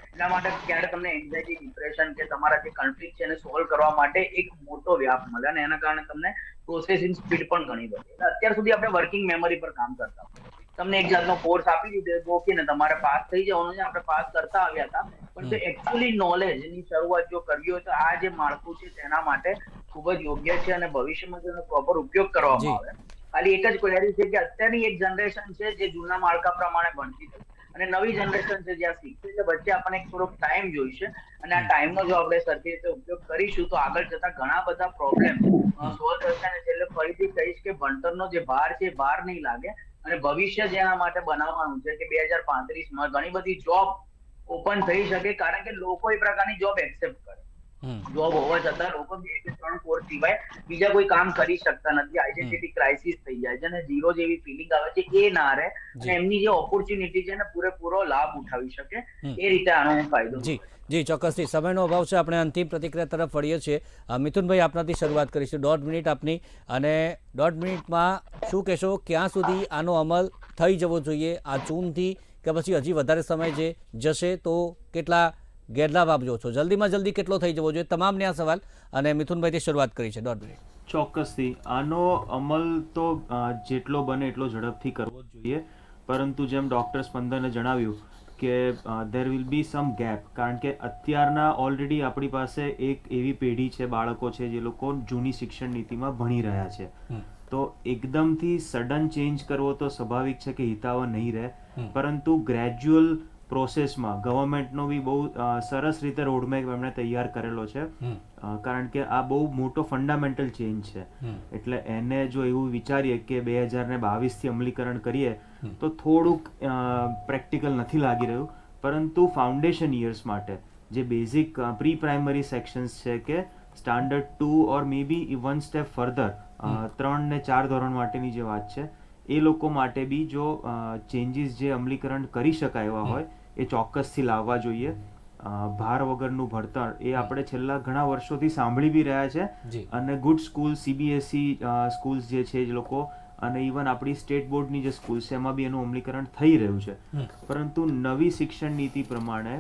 એટલા માટે ક્યારે તમને એન્ઝાઇટી, ડિપ્રેશન કે તમારા જે કન્ફ્લિક્ટ છે એને સોલ્વ કરવા માટે એક મોટો વ્યાપ મળે અને એના કારણે તમને પ્રોસેસિંગ સ્પીડ પણ ઘણી વધે. અત્યાર સુધી આપણે વર્કિંગ મેમરી પર કામ કરતા હતા. તમને એક જાતનો કોર્સ આપી દીધો ઓકે ને તમારે પાસ થઈ જવાનું છે, આપણે પાસ કરતા આવ્યા હતા. પણ જો એકચ્યુઅલી નોલેજની શરૂઆત જો કરવી હોય તો આ જે માળખું છે તેના માટે ખૂબ જ યોગ્ય છે અને ભવિષ્યમાં તેનો પ્રોપર ઉપયોગ કરવામાં આવે. ખાલી એક જ ક્વેરી છે કે અત્યારની એક જનરેશન છે જે જૂના માળખા પ્રમાણે ભણતી હતી અને નવી જનરેશન છે જ્યાં શીખશે. એટલે વચ્ચે આપણને થોડોક ટાઈમ જોઈશે અને આ ટાઈમનો જો આપણે સરખી રીતે ઉપયોગ કરીશું તો આગળ જતા ઘણા બધા પ્રોબ્લેમ સોલ્વ થશે. અને છેલ્લે ફરીથી કહીશ કે ભણતરનો જે ભાર છે ભાર નહીં લાગે અને ભવિષ્ય જેના માટે બનાવવાનું છે કે 2035માં ઘણી બધી જોબ ઓપન થઈ શકે કારણ કે લોકો એ પ્રકારની જોબ એક્સેપ્ટ કરે. જોબ હોવા છતાં લોકો 2 કે 3 કોર્સ સિવાય બીજા કોઈ કામ કરી શકતા નથી. આઈડેન્ટિટી ક્રાઇસિસ થઈ જાય છે અને ઝીરો જેવી ફિલિંગ આવે છે, એ ના રહે અને એમની જે ઓપોર્ચ્યુનિટી છે ને પૂરેપૂરો લાભ ઉઠાવી શકે, એ રીતે આનો ફાયદો. જી ચોક્કસથી. સમયનો અભાવ છે, આપણે અંતિમ પ્રતિક્રિયા તરફ વળીએ છીએ. મિથુનભાઈ, આપનાથી શરૂઆત કરીશું. 1.5 મિનિટ આપની, અને 1.5 મિનિટમાં શું કહેશો, ક્યાં સુધી આનો અમલ થઈ જવો જોઈએ આ જૂનથી, કે પછી હજી વધારે સમય જે જશે તો કેટલા ગેરલાભ આપજો છો? જલ્દીમાં જલ્દી કેટલો થઈ જવો જોઈએ? તમામને આ સવાલ, અને મિથુનભાઈથી શરૂઆત કરી છે. 1.5 મિનિટ. ચોક્કસથી આનો અમલ તો જેટલો બને એટલો ઝડપથી કરવો જ જોઈએ, પરંતુ જેમ ડૉક્ટર સ્પંદને જણાવ્યું કે there will be some gap, કારણ કે અત્યારના ઓલરેડી આપણી પાસે એક એવી પેઢી છે, બાળકો છે જે લોકો જૂની શિક્ષણ નીતિમાં ભણી રહ્યા છે, તો એકદમથી સડન ચેન્જ કરવો તો સ્વાભાવિક છે કે હિતાવહ નહીં રહે, પરંતુ ગ્રેજ્યુઅલ પ્રોસેસમાં ગવર્મેન્ટનો બી બહુ સરસ રીતે રોડમેપ એમણે તૈયાર કરેલો છે, કારણ કે આ બહુ મોટો ફંડામેન્ટલ ચેન્જ છે. એટલે એને જો એવું વિચારીએ કે 2022થી અમલીકરણ કરીએ તો થોડુંક પ્રેક્ટિકલ નથી લાગી રહ્યું, પરંતુ ફાઉન્ડેશન યર્સ માટે જે બેઝિક પ્રી પ્રાઇમરી સેક્શન્સ છે કે સ્ટાન્ડર્ડ 2 ઓર મે બી 1 સ્ટેપ ફર્ધર 3 ને 4 ધોરણ માટેની જે વાત છે, એ લોકો માટે બી જો ચેન્જીસ જે અમલીકરણ કરી શકાય એવા હોય એ ચોક્કસથી લાવવા જોઈએ. ભાર વગરનું ભણતર એ આપણે છેલ્લા ઘણા વર્ષોથી સાંભળી બી રહ્યા છે, અને ગુડ સ્કૂલ CBSE સ્કૂલ્સ જે છે એ લોકો, અને ઇવન આપણી સ્ટેટ બોર્ડની જે સ્કૂલ છે એમાં બી એનું અમલીકરણ થઈ રહ્યું છે, પરંતુ નવી શિક્ષણ નીતિ પ્રમાણે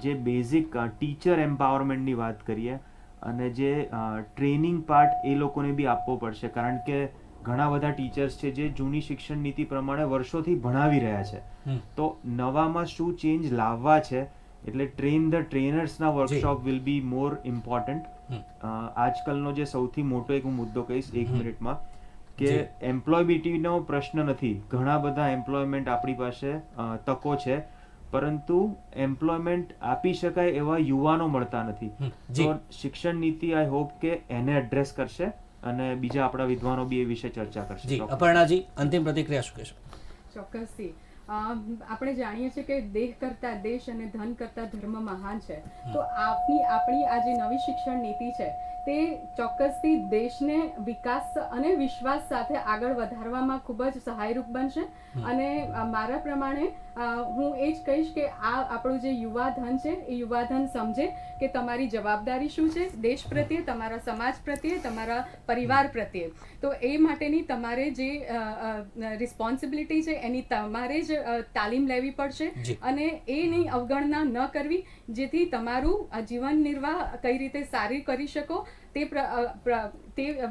જે બેઝિક ટીચર એમ્પાવરમેન્ટની વાત કરીએ અને જે ટ્રેનિંગ પાર્ટ એ લોકોને બી આપવો પડશે, કારણ કે ઘણા બધા ટીચર્સ છે જે જૂની શિક્ષણ નીતિ પ્રમાણે વર્ષોથી ભણાવી રહ્યા છે, તો નવામાં શું ચેન્જ લાવવા છે, એટલે ટ્રેન ધ ટ્રેનર્સના workshop will be more important. આજકાલનો જે સૌથી મોટો એક હું મુદ્દો કહીશ 1 મિનિટમાં, કે એમ્પ્લોયબિલિટીનો પ્રશ્ન નથી, ઘણા બધા એમ્પ્લોયમેન્ટ આપણી પાસે તકો છે, પરંતુ એમ્પ્લોયમેન્ટ આપી શકાય એવા યુવાનો મળતા નથી. તો શિક્ષણ નીતિ આઈ હોપ કે એને એડ્રેસ કરશે, અને બીજા આપણા વિદ્વાનો બી એ વિશે ચર્ચા કરશે. અપર્ણાજી, અંતિમ પ્રતિક્રિયા શું કહેશો? ચોક્કસથી. આપણે જાણીએ છીએ કે દેહ કરતા દેશ અને ધન કરતા ધર્મ મહાન છે, તો આપણી આ જે નવી શિક્ષણ નીતિ છે તે ચોક્કસથી દેશને વિકાસ અને વિશ્વાસ સાથે આગળ વધારવામાં ખૂબ જ સહાયરૂપ બનશે. અને મારા પ્રમાણે હું એ જ કહીશ કે આ આપણું જે યુવા ધન છે એ યુવા ધન સમજે કે તમારી જવાબદારી શું છે દેશ પ્રત્યે, તમારા સમાજ પ્રત્યે, તમારા પરિવાર પ્રત્યે. તો એ માટેની તમારે જે રિસ્પોન્સિબિલિટી છે એની તમારે જ તાલીમ લેવી પડશે, અને એની અવગણના ન કરવી, જેથી તમારું જીવન નિર્વાહ કઈ રીતે સારી કરી શકો તે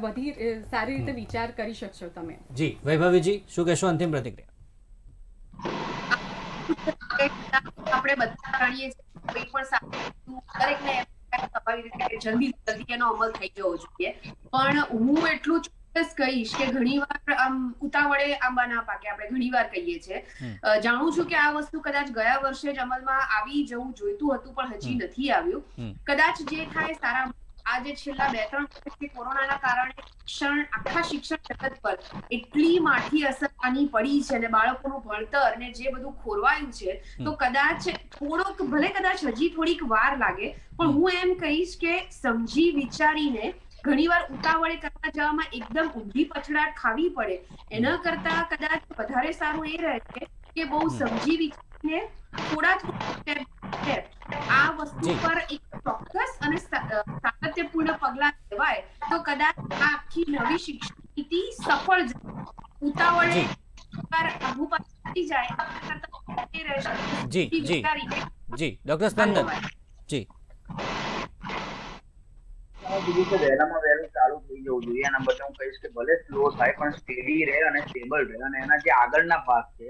વધી સારી રીતે વિચાર કરી શકશો તમે. જી વૈભવીજી, શું કહેશો અંતિમ પ્રતિક્રિયા? આપણે બધા જાણીએ છીએ કોઈ પણ દરેકને સ્વાભાવિક રીતે જલ્દી એનો અમલ થઈ જવો જોઈએ, પણ હું એટલું ચોક્કસ કહીશ કે ઘણીવાર આમ ઉતાવળે આંબા ના પાકે, આપણે ઘણીવાર કહીએ છીએ. જાણું છું કે આ વસ્તુ કદાચ ગયા વર્ષે જ અમલમાં આવી જવું જોઈતું હતું, પણ હજી નથી આવ્યું. કદાચ જે થાય સારા. આ જે છેલ્લા 2-3 વર્ષથી કોરોનાના કારણે આખા શિક્ષણ જગત પર એટલી માઠી અસર આની પડી છે, અને બાળકોનું ભણતર ને જે બધું ખોરવાયું છે, તો કદાચ થોડોક, ભલે કદાચ હજી થોડીક વાર લાગે, પણ હું એમ કહીશ કે સમજી વિચારીને, ઘણીવાર ઉતાવળે કરવા જવામાં એકદમ ઊંધી પછડાટ ખાવી પડે, એના કરતા કદાચ વધારે સારું એ રહે છે કે બહુ સમજી વિચારીને થોડા આ વસ્તુ પર એક ચોક્કસ અને સાતત્યપૂર્ણ પગલા લેવાય તો કદાચ આ આખી નવી શિક્ષણ નીતિ સફળ જાય. ઉતાવળે આઘું પાછું જાય. જી ડોક્ટર સ્પંદન. જી વહેલામાં વહેલું ચાલુ થઈ જવું જોઈએ. એના બદલે હું કહીશ કે ભલે સ્લો થાય પણ સ્ટેડી રહે અને સ્ટેબલ રહે, અને એના જે આગળના ભાગ છે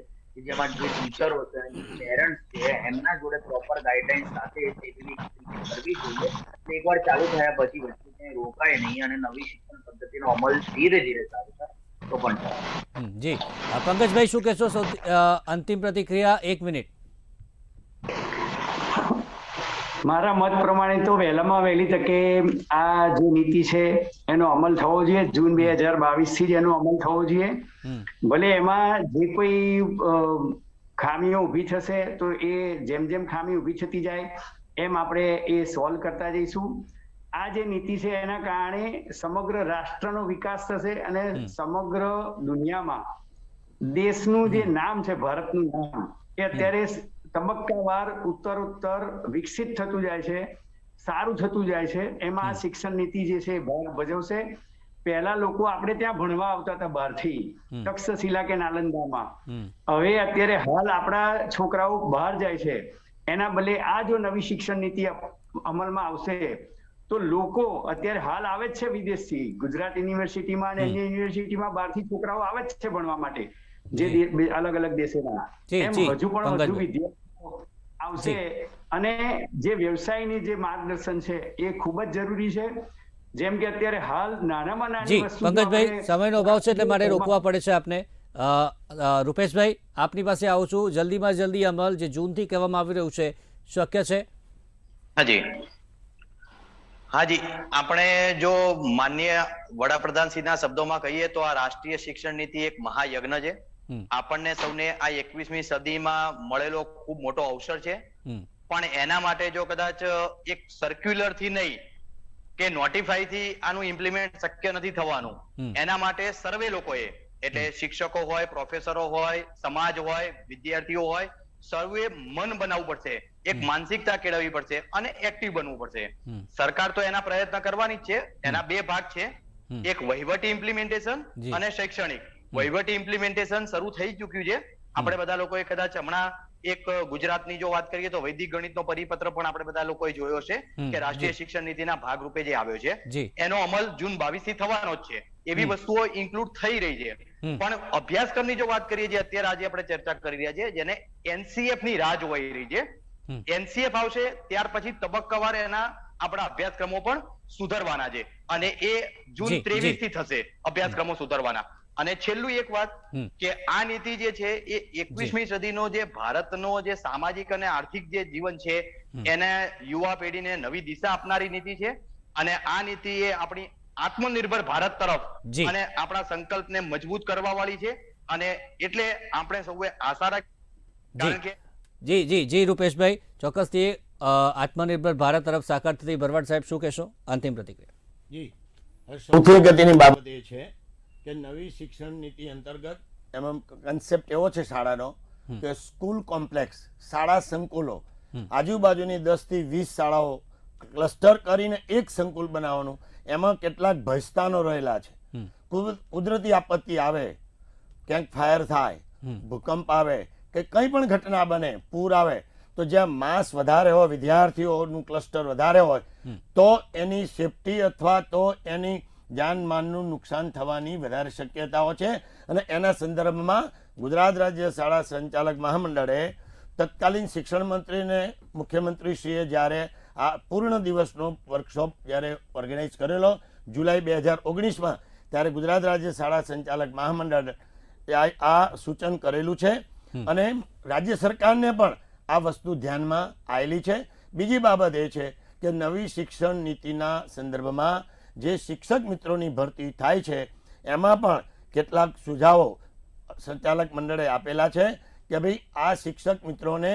જેમાં જે ટીચરો છે, પેરેન્ટ્સ છે, એમના જોડે પ્રોપર ગાઈડલાઈન સાથે કરવી જોઈએ. એકવાર ચાલુ થયા પછી વચ્ચે ક્યાંય રોકાય નહીં, અને નવી શિક્ષણ પદ્ધતિનો અમલ ધીરે ધીરે ચાલુ થાય તો પણ ચાલે. જી પંકજભાઈ, શું કહેશો? અંતિમ પ્રતિક્રિયા 1 મિનિટ. મારા મત પ્રમાણે તો વહેલામાં વહેલી તકે આ જે નીતિ છે એનો અમલ થવો જોઈએ. જૂન 2022 થી જ એનો અમલ થવો જોઈએ. ભલે એમાં જે કોઈ ખામીઓ ઊભી થશે તો એ જેમ જેમ ખામી ઊભી થતી જાય એમ આપણે એ સોલ્વ કરતા જઈશું. આ જે નીતિ છે એના કારણે સમગ્ર રાષ્ટ્રનો વિકાસ થશે અને સમગ્ર દુનિયામાં દેશનું જે નામ છે, ભારતનું નામ, એ અત્યારે તબક્કાવાર ઉત્તરોત્તર વિકસિત થતું જાય છે, સારું થતું જાય છે. એમાં આ શિક્ષણ નીતિ જે છે ભાગ ભજવશે. પહેલા લોકો આપણે ત્યાં ભણવા આવતા હતા બહારથી, તક્ષશિલા કે નાલંદામાં. હવે અત્યારે હાલ આપણા છોકરાઓ બહાર જાય છે. એના બદલે આ જો નવી શિક્ષણ નીતિ અમલમાં આવશે તો લોકો અત્યારે હાલ આવે જ છે વિદેશથી, ગુજરાત યુનિવર્સિટીમાં અને અન્ય યુનિવર્સિટીમાં બહારથી છોકરાઓ આવે જ છે ભણવા માટે, જે અલગ અલગ દેશોના. એમ હજુ પણ વધુ વિદ્યાર્થીઓ આવશે. અને જે વ્યવસાયની જે માર્ગદર્શન છે એ ખૂબ જ જરૂરી છે. જેમ કે અત્યારે હાલ નાનામાં નાની વસ્તુ, પંકજભાઈ, સમયનો અભાવ છે એટલે મારે રોકવા પડે છે આપને. રૂપેશભાઈ, આપની પાસે આવું છું. જલ્દીમાં જલ્દી અમલ જે જૂનથી કહેવામાં આવી રહ્યું છે, શક્ય છે? હાજી, આપણે જો માનનીય વડાપ્રધાનશ્રીના શબ્દોમાં કહીએ તો આ રાષ્ટ્રીય શિક્ષણ નીતિ એક મહાયજ્ઞ છે. આપણને સૌને આ 21મી સદીમાં મળેલો ખૂબ મોટો અવસર છે. પણ એના માટે જો કદાચ એક સર્ક્યુલર થી નહીં કે નોટિફાઈ થી આનું ઇમ્પ્લિમેન્ટ શક્ય નથી થવાનું. એના માટે સર્વે લોકોએ, એટલે શિક્ષકો હોય, પ્રોફેસરો હોય, સમાજ હોય, વિદ્યાર્થીઓ હોય, સર્વે મન બનાવવું પડશે, એક માનસિકતા કેળવવી પડશે અને એક્ટિવ બનવું પડશે. સરકાર તો એના પ્રયત્ન કરવાની જ છે. એના બે ભાગ છે, એક વહીવટી ઇમ્પ્લિમેન્ટેશન અને શૈક્ષણિક. વહીવટી ઇમ્પ્લિમેન્ટેશન શરૂ થઈ ચૂક્યું છે. આપણે બધા લોકોએ કદાચ હમણાં એક ગુજરાતની જો વાત કરીએ તો વૈદિક ગણિતનો પરિપત્ર પણ આપણે બધા લોકોએ જોયો છે કે રાષ્ટ્રીય શિક્ષણ નીતિના ભાગરૂપે જે આવ્યો છે, એનો અમલ જૂન 22 થી થવાનો જ છે. એવી વસ્તુઓ ઇન્ક્લુડ થઈ રહી છે. પણ અભ્યાસક્રમની જો વાત કરીએ, જે અત્યારે આજે આપણે ચર્ચા કરી રહ્યા છીએ, જેને એનસીએફ ની રાહ જોવાઈ રહી છે. એનસીએફ આવશે ત્યાર પછી તબક્કાવાર એના આપણા અભ્યાસક્રમો પણ સુધારવાના છે અને એ જૂન 23 થી થશે અભ્યાસક્રમો સુધારવાના. અને છેલ્લું એક વાત કે આ નીતિ જે છે એ 21મી સદીનો જે ભારતનો જે સામાજિક અને આર્થિક જે જીવન છે એને યુવા પેઢીને નવી દિશા આપનારી નીતિ છે. અને આ નીતિ એ આપણી આત્મનિર્ભર ભારત તરફ અને આપણા સંકલ્પને મજબૂત કરવા વાળી છે. અને એટલે આપણે સૌએ આશા રાખી. જી જી જી રૂપેશભાઈ, ચોક્કસથી આત્મનિર્ભર ભારત તરફ સાકાર થતી ભરવાડ સાહેબ શું કહેશો? અંતિમ પ્રતિક્રિયા. જી, સૌથી અગત્યની બાબત એ છે કે નવી શિક્ષણ નીતિ અંતર્ગત એમાં કન્સેપ્ટ એવો છે શાળાનો કે સ્કૂલ કોમ્પ્લેક્સ, શાળા સંકુલો, આજુબાજુની 10 થી 20 શાળાઓ ક્લસ્ટર કરીને એક સંકુલ બનાવવાનું. એમાં કેટલાક ભયસ્થાનો રહેલા છે. કુદરતી આપત્તિ આવે, ક્યાંક ફાયર થાય, ભૂકંપ આવે કે કંઈ પણ ઘટના બને, પૂર આવે, તો જ્યાં માસ વધારે હોય, વિદ્યાર્થીઓનું ક્લસ્ટર વધારે હોય, તો એની સેફટી અથવા તો એની જાનમાનનું નુકસાન થવાની વધારે શક્યતાઓ છે. અને એના સંદર્ભમાં ગુજરાત રાજ્ય શાળા સંચાલક મહામંડળે તત્કાલીન શિક્ષણ મંત્રીને મુખ્યમંત્રીશ્રીએ જ્યારે આ પૂર્ણ દિવસનો વર્કશોપ જ્યારે ઓર્ગેનાઇઝ કરેલો જુલાઈ 2019માં, ત્યારે ગુજરાત રાજ્ય શાળા સંચાલક મહામંડળ આ સૂચન કરેલું છે. અને રાજ્ય સરકારને પણ આ વસ્તુ ધ્યાનમાં આવેલી છે. બીજી બાબત એ છે કે નવી શિક્ષણ નીતિના સંદર્ભમાં જે શિક્ષક મિત્રોની ભરતી થાય છે એમાં પણ કેટલાક સુઝાવો સંચાલક મંડળે આપેલા છે કે ભાઈ આ શિક્ષક મિત્રોને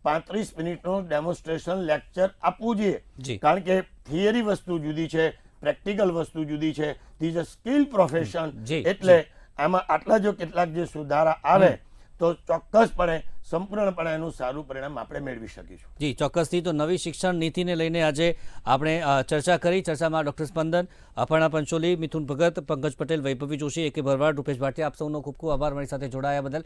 35 મિનિટનું ડેમોન્સ્ટ્રેશન લેક્ચર આપવું જોઈએ. કારણ કે થિયરી વસ્તુ જુદી છે, પ્રેક્ટિકલ વસ્તુ જુદી છે. This is a skill profession. એટલે આમાં આટલા જો કેટલાક જે સુધારા આવે તો ચોક્કસપણે સંપૂર્ણપણે એનું સારું પરિણામ આપણે મેળવી શકીશું. જી, ચોક્કસથી. તો નવી શિક્ષણ નીતિને લઈને આજે આપણે ચર્ચા કરી. ચર્ચામાં ડોક્ટર સ્પંદન, અપર્ણા પંચોલી, મિથુન ભગત, પંકજ પટેલ, વૈભવી જોશી, એકે ભરવાડ, રૂપેશ ભાટિયા, આપ સૌનો ખૂબ ખૂબ આભાર મારી સાથે જોડાયા બદલ.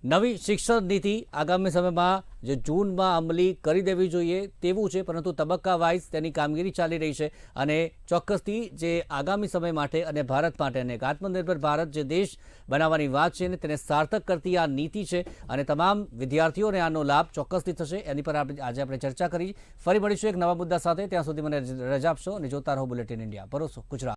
નવી શિક્ષણ નીતિ આગામી સમયમાં જે જૂનમાં અમલી કરી દેવી જોઈએ તેવું છે, પરંતુ તબક્કા વાઇઝ તેની કામગીરી ચાલી રહી છે. અને ચોક્કસથી જે આગામી સમય માટે અને ભારત માટે અને આત્મનિર્ભર ભારત જે દેશ બનાવવાની વાત છે તેને સાર્થક કરતી આ નીતિ છે અને તમામ વિદ્યાર્થીઓને આનો લાભ ચોક્કસથી થશે. એની પર આજે આપણે ચર્ચા કરી. ફરી મળીશું એક નવા મુદ્દા સાથે. ત્યાં સુધી મને રજા આપશો અને જોતા રહો બુલેટિન ઇન્ડિયા. ભરોસો ગુજરાત.